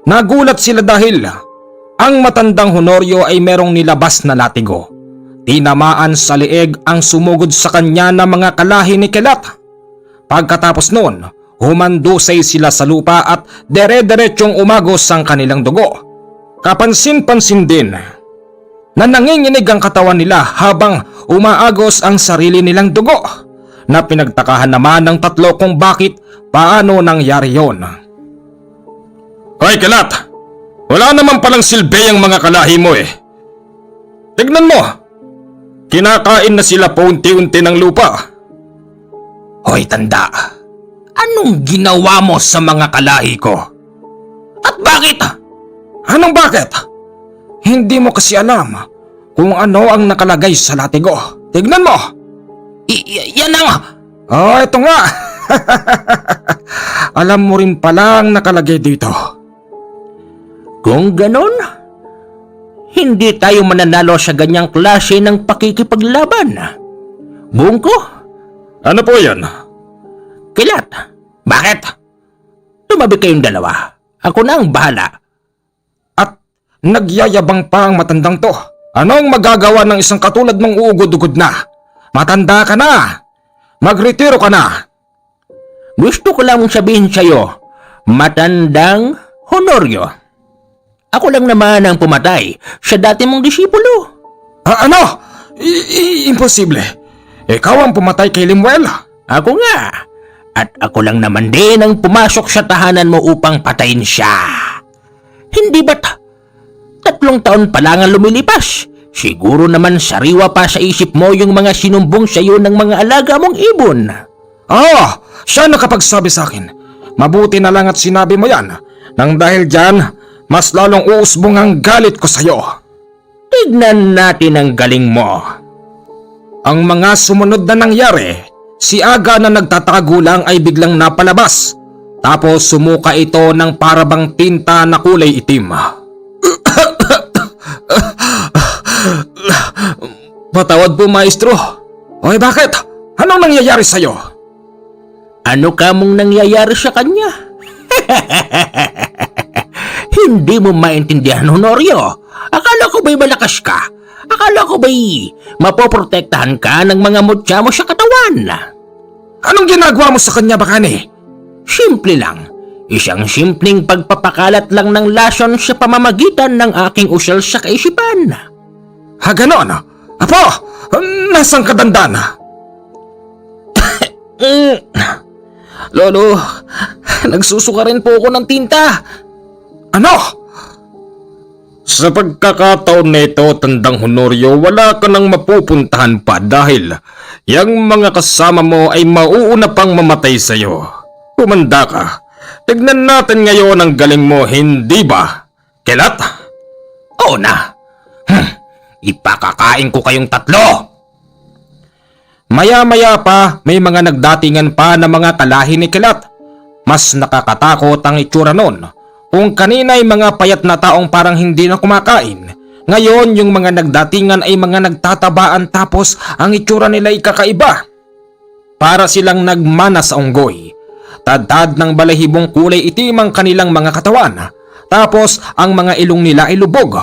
Nagulat sila dahil ang matandang Honorio ay merong nilabas na latigo. Tinamaan sa lieg ang sumugod sa kanya na mga kalahi ni Kelat. Pagkatapos noon, humandusay sila sa lupa at dere-derechong umagos ang kanilang dugo. Kapansin-pansin din na nanginginig ang katawan nila habang umaagos ang sarili nilang dugo, na pinagtakahan naman ng tatlo kung bakit paano nangyari yon. Hoy Kelat! Wala naman palang silbi ang mga kalahi mo eh. Tignan mo! Kinakain na sila paunti-unti ng lupa. Hoy, tanda. Anong ginawa mo sa mga kalahi ko? At bakit? Anong bakit? Hindi mo kasi alam kung ano ang nakalagay sa latigo. Tignan mo! Yan ang... Oh, ito nga! Alam mo rin palang nakalagay dito. Kung ganon, hindi tayo mananalo sa ganyang klase ng pakikipaglaban. Bungko? Ano po yan? Kilat, bakit? Tumabi kayong dalawa. Ako na ang bahala. At nagyayabang pa ang matandang to. Anong magagawa ng isang katulad mong uugod-ugod na? Matanda ka na! Magretiro ka na! Gusto ko lang sabihin sa'yo, matandang Honorio. Ako lang naman ang pumatay sa dati mong disipulo. Ano? Imposible. Ikaw ang pumatay kay Limuel. Ako nga. At ako lang naman din ang pumasok sa tahanan mo upang patayin siya. Hindi ba't 3 taon pa lang ang lumilipas? Siguro naman sariwa pa sa isip mo yung mga sinumbong sa iyo ng mga alaga mong ibon. Siya nakapagsabi sa akin. Mabuti na lang at sinabi mo yan. Nang dahil dyan, mas lalong uusbong ang galit ko sa'yo. Tignan natin ang galing mo. Ang mga sumunod na nangyari, si Aga na nagtatagulang ay biglang napalabas. Tapos sumuka ito ng parabang tinta na kulay itim. Patawad po, maestro. Oy, bakit? Anong nangyayari sa'yo? Ano ka mong nangyayari sa kanya? Hindi mo maintindihan, Honorio. Akala ko ba'y malakas ka? Akala ko ba'y mapoprotektahan ka ng mga mutya mo sa katawan? Anong ginagawa mo sa kanya, Bakani? Simple lang. Isang simpleng pagpapakalat lang ng lason sa pamamagitan ng aking usal sa kaisipan. Ganon? Apo, nasaan ka dandan? Lolo, nagsusuka rin po ako ng tinta. Ano? Sa pagkakataon na ito, tandang Honorio, wala ka nang mapupuntahan pa dahil yung mga kasama mo ay mauuna pang mamatay sa'yo. Umanda ka. Tignan natin ngayon ang galing mo, hindi ba? Kilat? Oo na. Ipakakain ko kayong 3. Maya-maya pa, may mga nagdatingan pa na mga kalahi ni Kilat. Mas nakakatakot ang itsura nun. Kung kanina ay mga payat na taong parang hindi na kumakain, ngayon yung mga nagdatingan ay mga nagtatabaan tapos ang itsura nila ay kakaiba. Para silang nagmana sa unggoy. Tadtad ng balahibong kulay itim ang kanilang mga katawan. Tapos ang mga ilong nila ay lubog.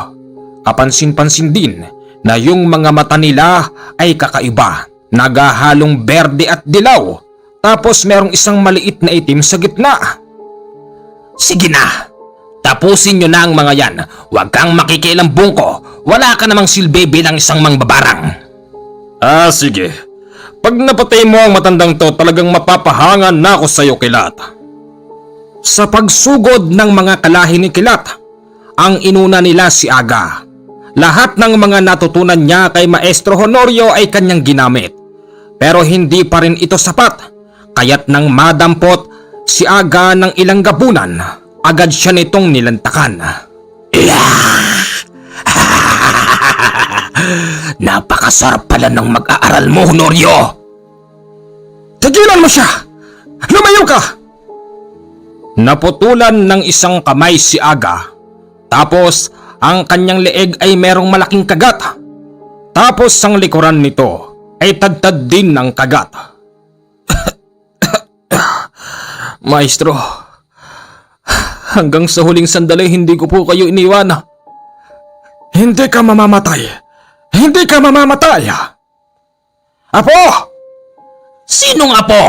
Kapansin-pansin din na yung mga mata nila ay kakaiba. Nagahalong berde at dilaw. Tapos merong isang maliit na itim sa gitna. Sige na. Tapusin nyo na ang mga yan. Huwag kang makikialam, Bungko. Wala ka namang silbi bilang isang mangbabarang. Sige. Pag napatay mo ang matandang to, talagang mapapahangan na ako sa'yo, Kilat. Sa pagsugod ng mga kalahi ni Kilat, ang inuna nila si Aga. Lahat ng mga natutunan niya kay Maestro Honorio ay kanyang ginamit. Pero hindi pa rin ito sapat. Kaya't nang madampot si Aga ng ilang gabunan, agad siya nitong nilantakan. Napakasarap pala ng mag-aaral mo, Honorio. Tigilan mo siya! Lumayo ka! Naputulan ng isang kamay si Aga. Tapos ang kanyang leeg ay merong malaking kagat. Tapos ang likuran nito ay tadtad din ng kagat. Maestro, hanggang sa huling sandali hindi ko po kayo iniwan. Hindi ka mamamatay. Hindi ka mamamatay. Apo! Sinong apo?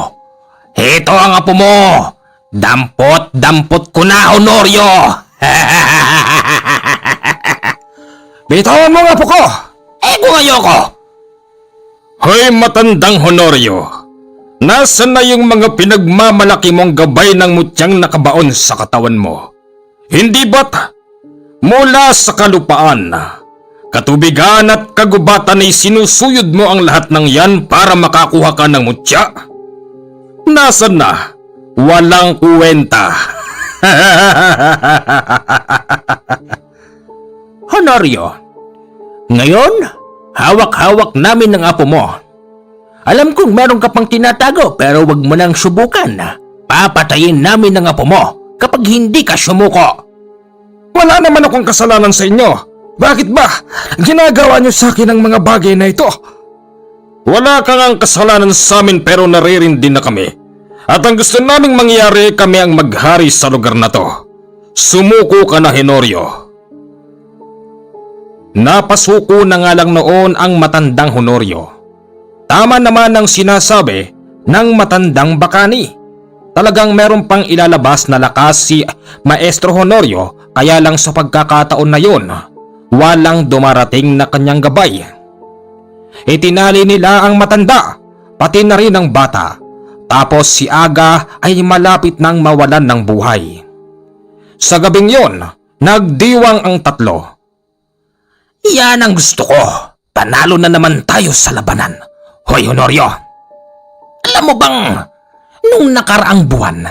Ito ang apo mo. Dampot ko na, Honorio. Bitawan mo ang apo ko! Kung ayoko. Hoy matandang Honorio, nasaan na yung mga pinagmamalaki mong gabay ng mutyang nakabaon sa katawan mo? Hindi ba't mula sa kalupaan, katubigan at kagubatan ay sinusuyod mo ang lahat ng yan para makakuha ka ng mutya? Nasaan na? Walang kuwenta. Honorio, ngayon, hawak-hawak namin ng apo mo. Alam kong meron ka pang tinatago pero wag mo nang subukan. Papatayin namin ng apo mo kapag hindi ka sumuko. Wala naman akong kasalanan sa inyo. Bakit ba ginagawa niyo sa akin ang mga bagay na ito? Wala kang ang kasalanan sa amin pero naririndi na kami. At ang gusto naming mangyari, kami ang maghari sa lugar na to. Sumuko ka na, Honorio. Napasuko na nga lang noon ang matandang Honorio. Tama naman ang sinasabi ng matandang Bakani. Talagang meron pang ilalabas na lakas si Maestro Honorio, kaya lang sa pagkakataon na yon, walang dumarating na kanyang gabay. Itinali nila ang matanda, pati na rin ang bata. Tapos si Aga ay malapit nang mawalan ng buhay. Sa gabing yon, nagdiwang ang tatlo. Yan ang gusto ko. Panalo na naman tayo sa labanan. Hoy Honorio, alam mo bang nung nakaraang buwan,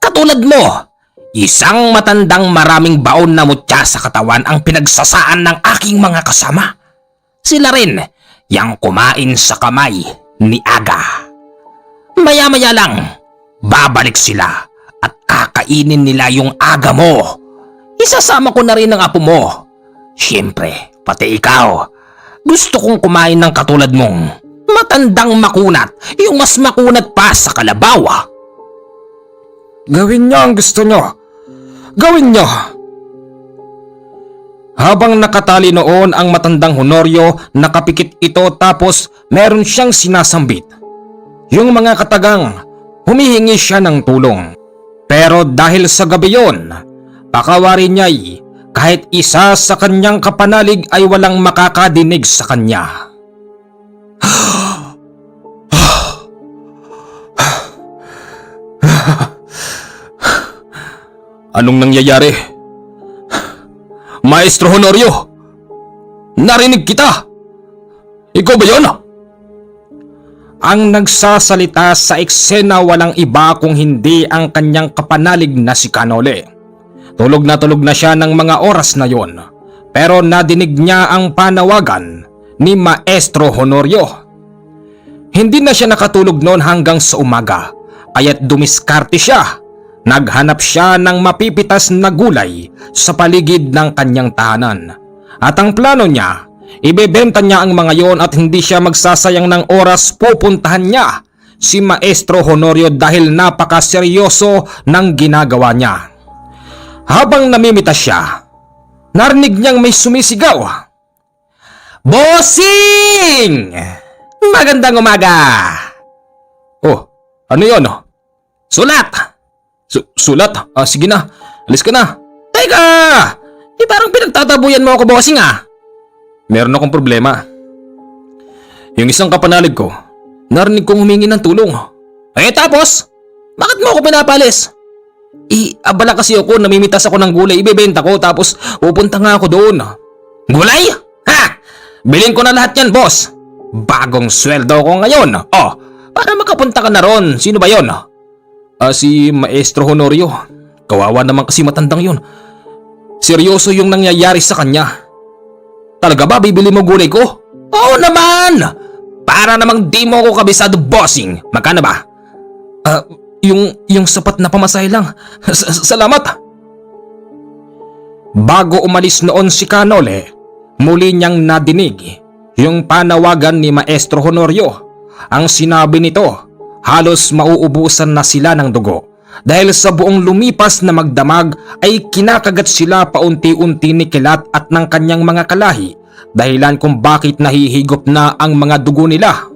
katulad mo, isang matandang maraming baon na mutya sa katawan ang pinagsasaan ng aking mga kasama. Sila rin yang kumain sa kamay ni Aga. Maya-maya lang, babalik sila at kakainin nila yung Aga mo. Isasama ko na rin ang apo mo. Siyempre, pati ikaw. Gusto kong kumain ng katulad mong matandang makunat, yung mas makunat pa sa kalabaw. Gawin niyo ang gusto niyo. Gawin niyo. Habang nakatali noon ang matandang Honorio, nakapikit ito tapos meron siyang sinasambit. Yung mga katagang, humihingi siya ng tulong. Pero dahil sa gabi yon, pakawari niya'y kahit isa sa kanyang kapanalig ay walang makakadinig sa kanya. Anong nangyayari? Maestro Honorio! Narinig kita! Ikaw ba yun? Ang nagsasalita sa eksena walang iba kung hindi ang kanyang kapanalig na si Canole. Tulog na siya ng mga oras na yon, pero nadinig niya ang panawagan ni Maestro Honorio. Hindi na siya nakatulog noon hanggang sa umaga, kaya't dumiskarte siya. Naghanap siya ng mapipitas na gulay sa paligid ng kanyang tahanan. At ang plano niya, ibebenta niya ang mga yon at hindi siya magsasayang ng oras, pupuntahan niya si Maestro Honorio dahil napakaseryoso ng ginagawa niya. Habang namimitas siya, narinig niyang may sumisigaw. "Bossing! Magandang umaga!" "Oh, ano yon? Sulat! Sulat? Sige na, alis ka na." "Teka! Parang pinagtatabuyan mo ako, bossing ah." "Meron akong problema. Yung isang kapanalig ko, narinig kong humingi ng tulong." Tapos? Bakit mo ako pinapalis?" Abala kasi ako, namimitas ako ng gulay, ibebenta ko tapos pupunta nga ako doon." "Gulay? Ha! Bilhin ko na lahat yan, boss. Bagong sweldo ko ngayon. Para makapunta ka na ron. Sino ba yon?" Si Maestro Honorio. Kawawa naman kasi matandang yun. Seryoso yung nangyayari sa kanya." "Talaga ba bibili mo gulay ko?" "Oo naman! Para namang di mo ako kabisado, bossing. Magkano ba?" Yung sapat na pamasahe lang. Salamat." Bago umalis noon si Canole, muli niyang nadinig yung panawagan ni Maestro Honorio. Ang sinabi nito, halos mauubusan na sila ng dugo dahil sa buong lumipas na magdamag ay kinakagat sila paunti-unti ni Kilat at ng kanyang mga kalahi, dahilan kung bakit nahihigop na ang mga dugo nila.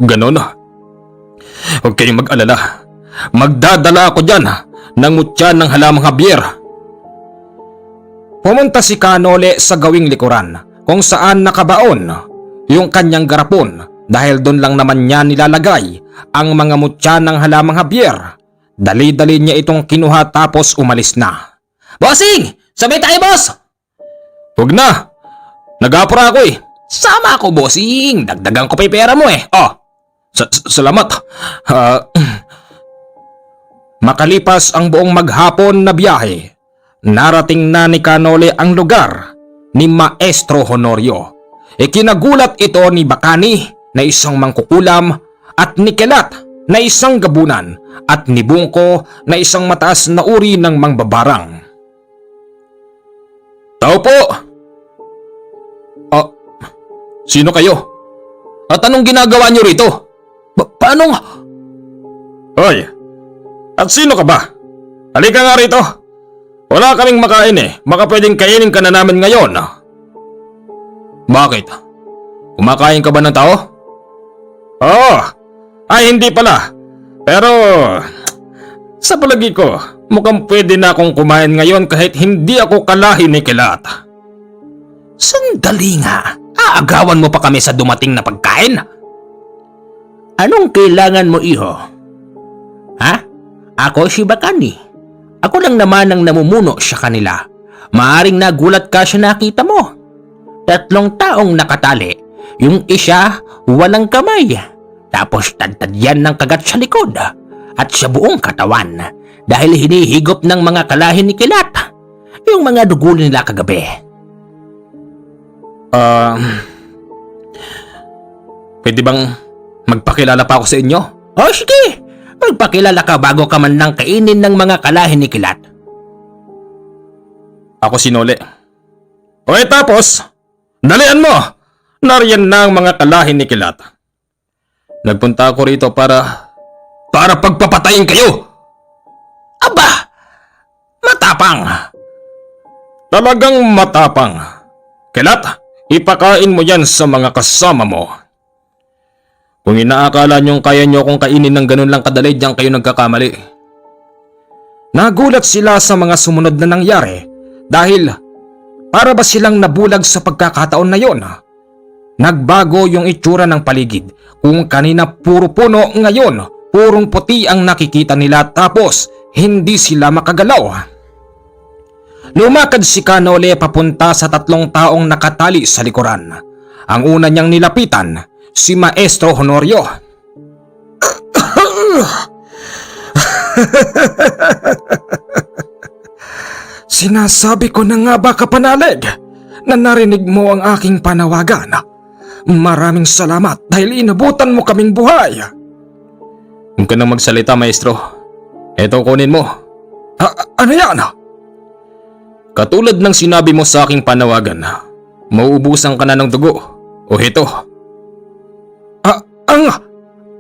"Ganon? Huwag kayong mag-alala. Magdadala ako dyan ng mutya ng halamang Javier." Pumunta si Canole sa gawing likuran kung saan nakabaon yung kanyang garapon dahil doon lang naman niya nilalagay ang mga mutya ng halamang Javier. Dali-dali niya itong kinuha tapos umalis na. "Bossing! Sabay tayo, boss!" "Huwag na! Nag-apura ako eh." "Sama ako, bossing. Dagdagan ko pa yung pera mo eh." Salamat." Makalipas ang buong maghapon na biyahe, narating na ni Canole ang lugar ni Maestro Honorio. Ikinagulat ito ni Bakani na isang mangkukulam at ni Kilat na isang gabunan at ni Bungko na isang mataas na uri ng mangbabarang. "Tao po!" Sino kayo? At anong ginagawa niyo rito? Paano nga? Hoy! At sino ka ba? Halika nga rito! Wala kaming makain eh. Baka pwedeng kainin ka na namin ngayon. Bakit? Kumakain ka ba ng tao? Oo! Ay, hindi pala. Pero sa palagi ko, mukhang pwede na akong kumain ngayon kahit hindi ako kalahi ni Kilat. Sandali nga. Aagawan mo pa kami sa dumating na pagkain? Anong kailangan mo, iho? Ha? Ako si Bakani. Ako lang naman ang namumuno sa kanila. Maaring nagulat ka sa nakita mo. 3 taong nakatali. Yung isa, walang kamay. Tapos tadtad yan ng kagat sa likod. At sa buong katawan. Dahil hinihigop ng mga kalahin ni Kilat. Yung mga dugo nila kagabi. Pwede bang magpakilala pa ako sa inyo? O sige, magpakilala ka bago ka man lang kainin ng mga kalahin ni Kilat. Ako si Nole. O tapos, dalian mo! Nariyan na ang mga kalahin ni Kilat. Nagpunta ako rito para pagpapatayin kayo! Aba! Matapang! Talagang matapang. Kilat, ipakain mo yan sa mga kasama mo. Kung inaakala niyong kaya niyo akong kainin ng ganun lang kadali, diyan kayo nagkakamali. Nagulat sila sa mga sumunod na nangyari dahil para ba silang nabulag sa pagkakataon na yon. Nagbago yung itsura ng paligid. Kung kanina puro puno, ngayon purong puti ang nakikita nila tapos hindi sila makagalaw. Lumakad si Kanole papunta sa 3 taong nakatali sa likuran. Ang una niyang nilapitan, si Maestro Honorio. Sinasabi ko na nga ba, Kapanalig, na narinig mo ang aking panawagan. Maraming salamat dahil inabutan mo kaming buhay. Huwag ka nang magsalita, Maestro. Eto, kunin mo. Ano yan? Katulad ng sinabi mo sa aking panawagan, mauubusan ka na ng dugo. O heto.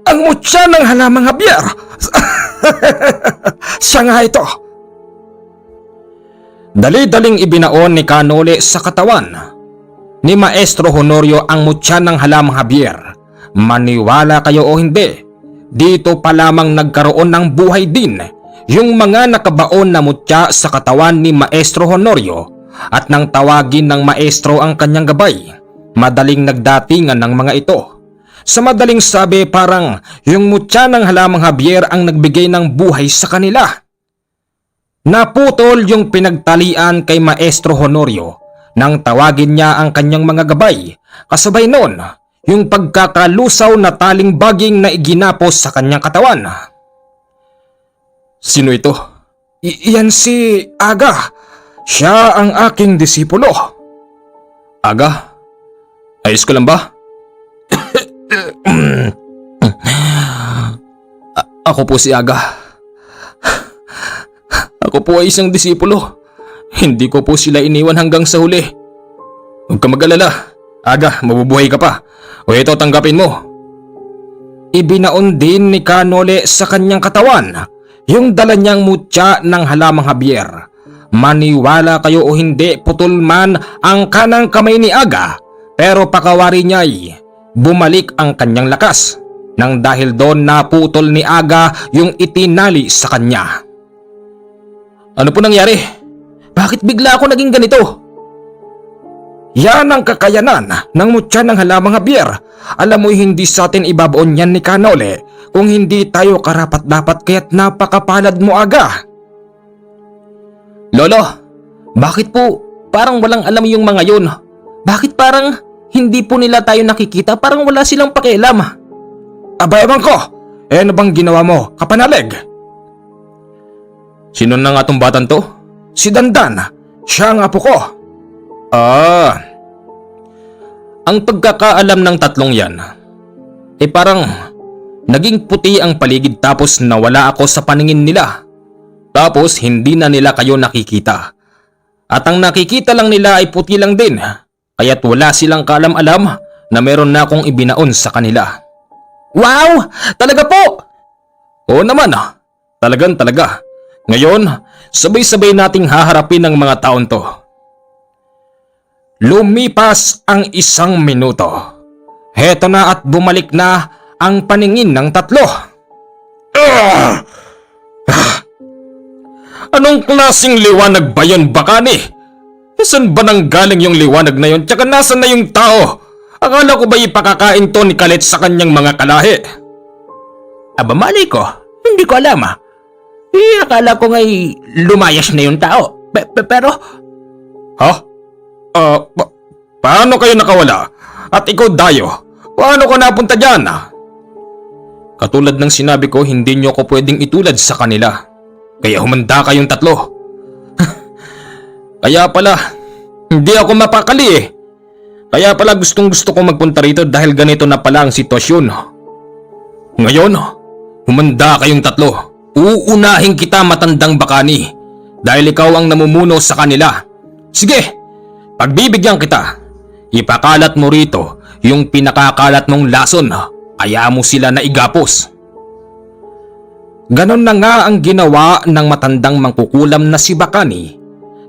Ang mutya ng halamang Javier. Siya nga ito. Dali-daling ibinaon ni Kanole sa katawan ni Maestro Honorio ang mutya ng halamang Javier. Maniwala kayo o hindi, dito pa lamang nagkaroon ng buhay din yung mga nakabaon na mutya sa katawan ni Maestro Honorio at nang tawagin ng maestro ang kanyang gabay, madaling nagdatingan ng mga ito. Sa madaling sabi, parang yung mutya ng halamang Javier ang nagbigay ng buhay sa kanila. Naputol yung pinagtalian kay Maestro Honorio nang tawagin niya ang kanyang mga gabay. Kasabay nun, yung pagkakalusaw na taling baging na iginapos sa kanyang katawan. Sino ito? Iyan si Aga. Siya ang aking disipulo. Aga? Ayos ka lang ba? Ako po si Aga. Ako po ay isang disipulo. Hindi ko po sila iniwan hanggang sa huli. Huwag ka mag-alala. Aga, mabubuhay ka pa. O ito, tanggapin mo. Ibinaon din ni Kanole sa kanyang katawan yung dala niyang mutya ng halamang Javier. Maniwala kayo o hindi, putol man ang kanang kamay ni Aga, pero pakawari niya'y bumalik ang kanyang lakas. Nang dahil doon naputol ni Aga yung itinali sa kanya. Ano po nangyari? Bakit bigla ako naging ganito? Yan ang kakayanan ng mutya ng halamang Javier. Alam mo, hindi sa atin ibabaon yan ni Kanole kung hindi tayo karapat-dapat, kaya't napakapalad mo, Aga. Lolo, bakit po parang walang alam yung mga yun? Bakit parang hindi po nila tayo nakikita? Parang wala silang pakialam. Aba, ewan ko. Ano bang ginawa mo, Kapanalig? Sino na nga tong batang to? Si Dandan. Siya ang apo ko. Ang pagkakaalam ng 3 yan, parang naging puti ang paligid tapos nawala ako sa paningin nila. Tapos hindi na nila kayo nakikita. At ang nakikita lang nila ay puti lang din. Kaya't wala silang kaalam-alam na meron na akong ibinaon sa kanila. Wow! Talaga po! Oo naman talagang talaga. Ngayon, sabay-sabay nating haharapin ang mga taon to. Lumipas ang 1 minuto. Heto na at bumalik na ang paningin ng tatlo. Anong klaseng liwanag ba yun, Bakani? Saan ba nang galing yung liwanag na yun? Tsaka nasan na yung tao? Akala ko ba ipakakain to ni Kalit sa kanyang mga kalahi? Aba malay ko, hindi ko alam akala ko nga'y lumayas na yung tao. Pero, Ha? Paano kayo nakawala? At ikaw, Dayo, paano ka napunta dyan? Katulad ng sinabi ko, hindi nyo ako pwedeng itulad sa kanila. Kaya humanda kayong tatlo. Kaya pala, hindi ako mapakali Kaya pala gustong gusto kong magpunta rito dahil ganito na pala ang sitwasyon. Ngayon, humanda kayong tatlo. Uunahin kita, matandang Bakani, dahil ikaw ang namumuno sa kanila. Sige, pagbibigyan kita. Ipakalat mo rito yung pinakakalat mong lason. Kaya mo sila na igapos. Ganon na nga ang ginawa ng matandang mangkukulam na si Bakani.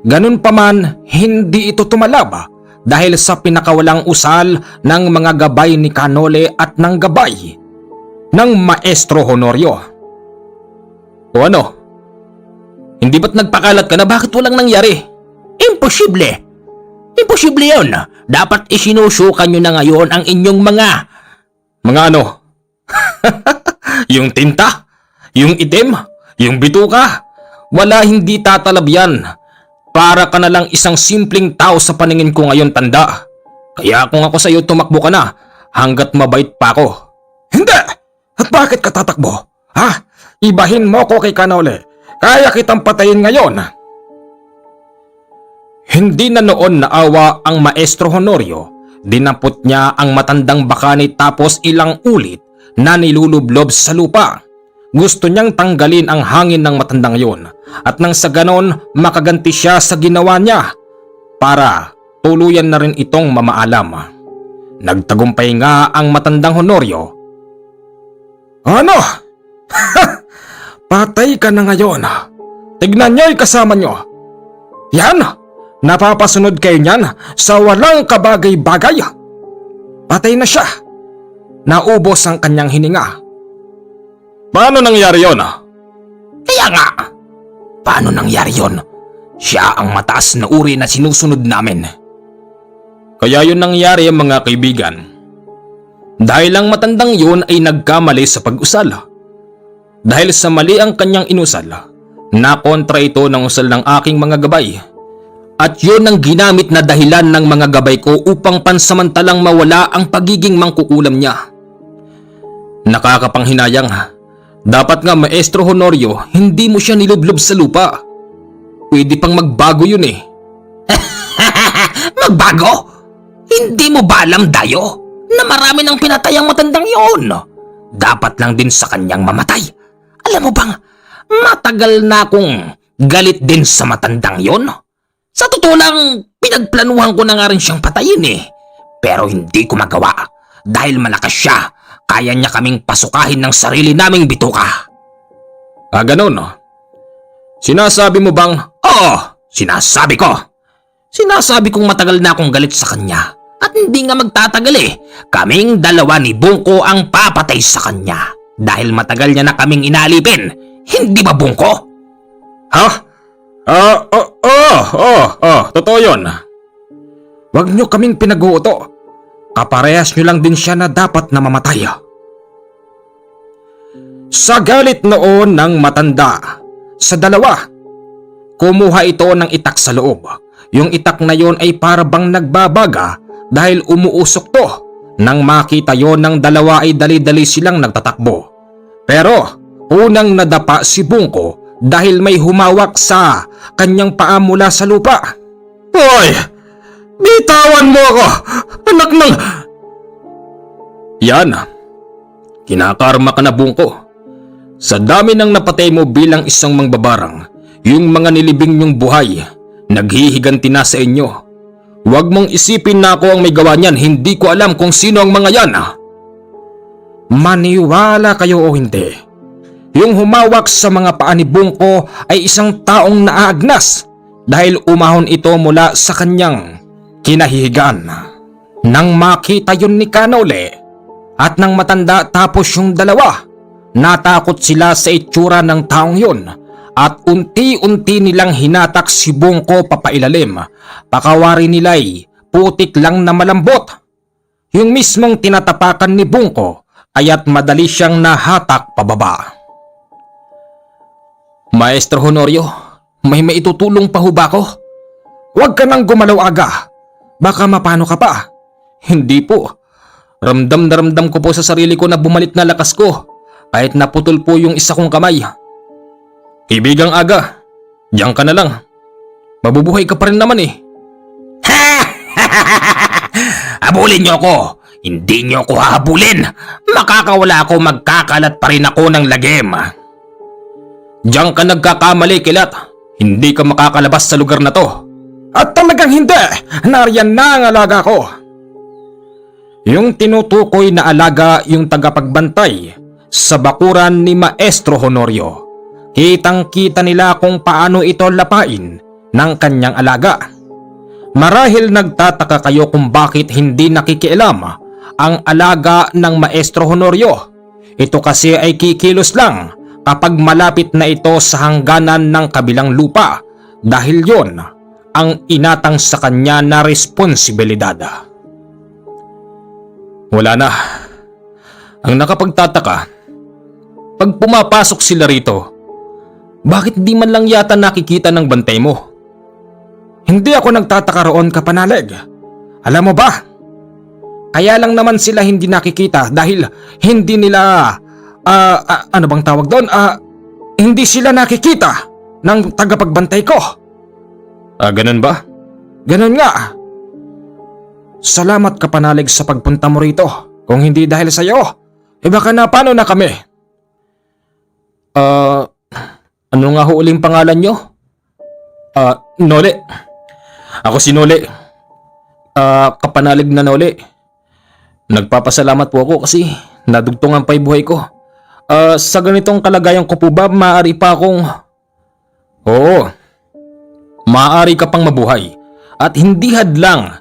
Ganon pa man, hindi ito tumalab dahil sa pinakawalang usal ng mga gabay ni Kanole at ng gabay ng Maestro Honorio. O ano? Hindi ba't nagpakalat ka na? Bakit walang nangyari? imposible. Imposible yun. Dapat isinusukan nyo na ngayon ang inyong mga... Mga ano? Yung tinta? Yung itim? Yung bituka? Wala, hindi tatalab yan. Para ka na lang isang simpleng tao sa paningin ko ngayon, tanda. Kaya kung ako sa iyo, tumakbo ka na hanggat mabait pa ako. Hindi! At bakit ka tatakbo? Ha? Ibahin mo ko kay Kanole. Kaya kitang patayin ngayon. Hindi na noon naawa ang Maestro Honorio. Dinampot niya ang matandang Bakani tapos ilang ulit na nilulublob sa lupa. Gusto niyang tanggalin ang hangin ng matandang yon at nang sa ganon makaganti siya sa ginawa niya para tuluyan na rin itong mamaalam. Nagtagumpay nga ang matandang Honorio. Ano? Patay ka na ngayon. Tignan niyo'y kasama niyo. Yan! Napapasunod kayo niyan sa walang kabagay-bagay. Patay na siya. Naubos ang kanyang hininga. Paano nangyari yon? Kaya nga, paano nangyari yon? Siya ang mataas na uri na sinusunod namin. Kaya yun nangyari, mga kaibigan. Dahil ang matandang yun ay nagkamali sa pag-usal. Dahil sa mali ang kanyang inusal, nakontra ito ng usal ng aking mga gabay. At yun ang ginamit na dahilan ng mga gabay ko upang pansamantalang mawala ang pagiging mangkukulam niya. Nakakapanghinayang. Dapat nga, Maestro Honorio, hindi mo siya nilublob sa lupa. Pwede pang magbago yun Magbago? Hindi mo ba alam, Dayo, na marami nang pinatay ang matandang yon? Dapat lang din sa kanyang mamatay. Alam mo bang, matagal na akong galit din sa matandang yon. Sa totoo lang, pinagplanuhan ko na nga rin siyang patayin Pero hindi ko magawa dahil malakas siya. Kaya niya kaming pasukahin ng sarili naming bituka. Ganon. Sinasabi mo bang... Oo, sinasabi ko. Sinasabi kong matagal na akong galit sa kanya. At hindi nga magtatagal Kaming dalawa ni Bungko ang papatay sa kanya. Dahil matagal niya na kaming inalipin. Hindi ba, Bungko? Ha? Totoo yun. Huwag nyo kaming pinag-uuto. Kaparehas nyo lang din siya na dapat na mamatay. Sa galit noon ng matanda, sa dalawa, kumuha ito ng itak sa loob. Yung itak na yon ay para bang nagbabaga dahil umuusok to. Nang makita yon ng dalawa ay dali-dali silang nagtatakbo. Pero unang nadapa si Bungko dahil may humawak sa kanyang paa mula sa lupa. Hoy! Bitawan mo ako! Anak ng... Yan. Kinakarma ka na, Bungko. Sa dami ng napatay mo bilang isang mangbabarang, yung mga nilibing nyong buhay, naghihiganti na sa inyo. Huwag mong isipin na ako ang may gawa niyan, hindi ko alam kung sino ang mga yan. Maniwala kayo o hindi, yung humawak sa mga paa ni Bungko ay isang taong naaagnas dahil umahon ito mula sa kanyang kinahihigaan. Nang makita yun ni Kanole at nang matanda tapos yung dalawa, natakot sila sa itsura ng taong yun at unti-unti nilang hinatak si Bungko papailalim. Pakawari nila'y putik lang na malambot. Yung mismong tinatapakan ni Bungko kaya't madali siyang nahatak pababa. Maestro Honorio, may maitutulong pa ho ba ako? Huwag ka nang gumalaw aga. Baka mapano ka pa. Hindi po. Ramdam na ramdam ko po sa sarili ko na bumalik na lakas ko kahit naputol po yung isa kong kamay. Kaibigang Aga, diyan ka na lang. Mabubuhay ka pa rin naman eh. Habulin niyo ako! Hindi niyo ako hahabulin! Makakawala ako, magkakalat pa rin ako ng lagim. Diyan ka nagkakamali, Kilat. Hindi ka makakalabas sa lugar na to. At talagang hindi! Nariyan na ang alaga ko. Yung tinutukoy na alaga yung tagapagbantay sa bakuran ni Maestro Honorio. Kitang-kita nila kung paano ito lapain ng kanyang alaga. Marahil nagtataka kayo kung bakit hindi nakikialam ang alaga ng Maestro Honorio. Ito kasi ay kikilos lang kapag malapit na ito sa hangganan ng kabilang lupa dahil yon ang inatang sa kanya na responsibilidad. Wala na. Ang nakapagtataka, pag pumapasok sila rito, bakit di man lang yata nakikita ng bantay mo? Hindi ako nagtataka roon, Kapanalig. Alam mo ba? Kaya lang naman sila hindi nakikita dahil hindi nila, ano bang tawag doon? Hindi sila nakikita ng tagapagbantay ko. Ganun ba? Ganun nga. Salamat, Kapanalig, sa pagpunta mo rito. Kung hindi dahil sa iyo, baka na paano na kami? Ano nga ho uling pangalan nyo? Nole. Ako si Nole. Kapanalig na Nole. Nagpapasalamat po ako kasi nadugtungan pa yung buhay ko. Sa ganitong kalagayan ko po ba, maaari pa akong... Oo. Maaari ka pang mabuhay. At hindi hadlang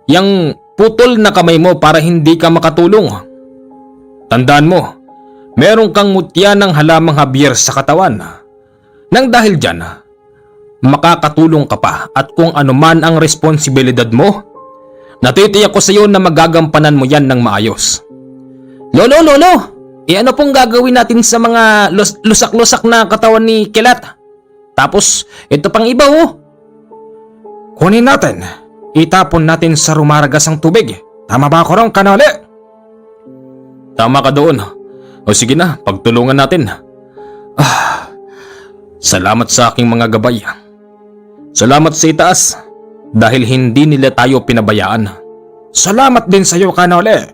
yang putol na kamay mo para hindi ka makatulong. Tandaan mo, meron kang mutya ng halamang Javier sa katawan. Nang dahil dyan, makakatulong ka pa at kung ano man ang responsibilidad mo, natitiyak ko sa iyo na magagampanan mo yan ng maayos. Lolo! Ano pong gagawin natin sa mga lusak-lusak na katawan ni Kilat? Tapos, ito pang iba Kunin natin. Itapon natin sa rumaragas ang tubig. Tama ba ako ron, Kanole? Tama ka doon. O sige na, pagtulungan natin. Salamat sa aking mga gabay. Salamat sa itaas dahil hindi nila tayo pinabayaan. Salamat din sa iyo, Kanole.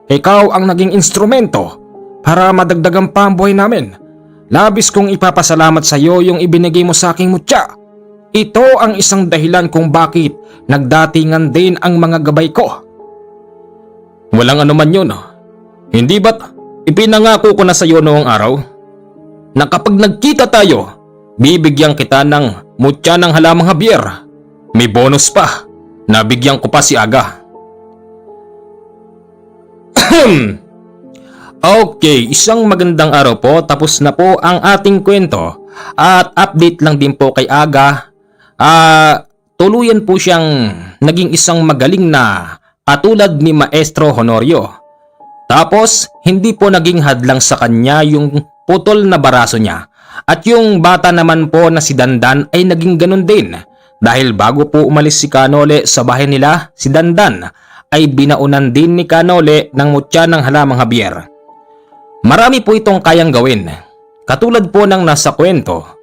Ikaw ang naging instrumento para madagdagan pa ang buhay namin. Labis kong ipapasalamat sa iyo yung ibinigay mo sa aking mutya. Ito ang isang dahilan kung bakit nagdatingan din ang mga gabay ko. Walang anuman yun. Hindi ba't ipinangako ko na sa iyo noong araw na kapag nagkita tayo, bibigyan kita ng mutya ng halamang Javier. May bonus pa. Nabigyan ko pa si Aga. Okay, isang magandang araw po. Tapos na po ang ating kwento. At update lang din po kay Aga. Tuluyan po siyang naging isang magaling na katulad ni Maestro Honorio. Tapos, hindi po naging hadlang sa kanya yung putol na baraso niya. At yung bata naman po na si Dandan ay naging ganun din. Dahil bago po umalis si Kanole sa bahay nila, si Dandan ay binaunan din ni Kanole ng mutya ng halamang Javier. Marami po itong kayang gawin. Katulad po ng nasa kwento.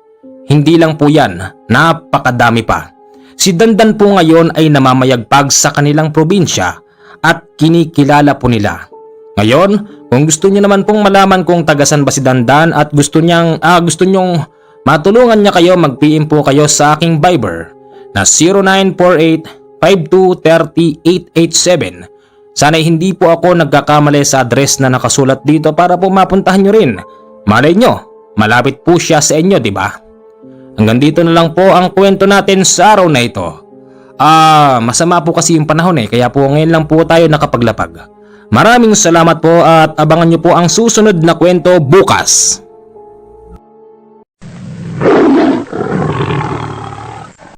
Hindi lang po yan, napakadami pa. Si Dandan po ngayon ay namamayagpag sa kanilang probinsya at kinikilala po nila. Ngayon, kung gusto niyo naman pong malaman kung tagasan ba si Dandan at gusto nyong matulungan niya kayo, mag-PM po kayo sa aking Viber na 5230887. Sana hindi po ako nagkakamali sa address na nakasulat dito para po mapuntahan nyo rin. Malay nyo, malapit po siya sa inyo, di ba? Hanggang dito na lang po ang kwento natin sa araw na ito. Masama po kasi yung panahon kaya po ngayon lang po tayo nakapaglapag. Maraming salamat po at abangan nyo po ang susunod na kwento bukas.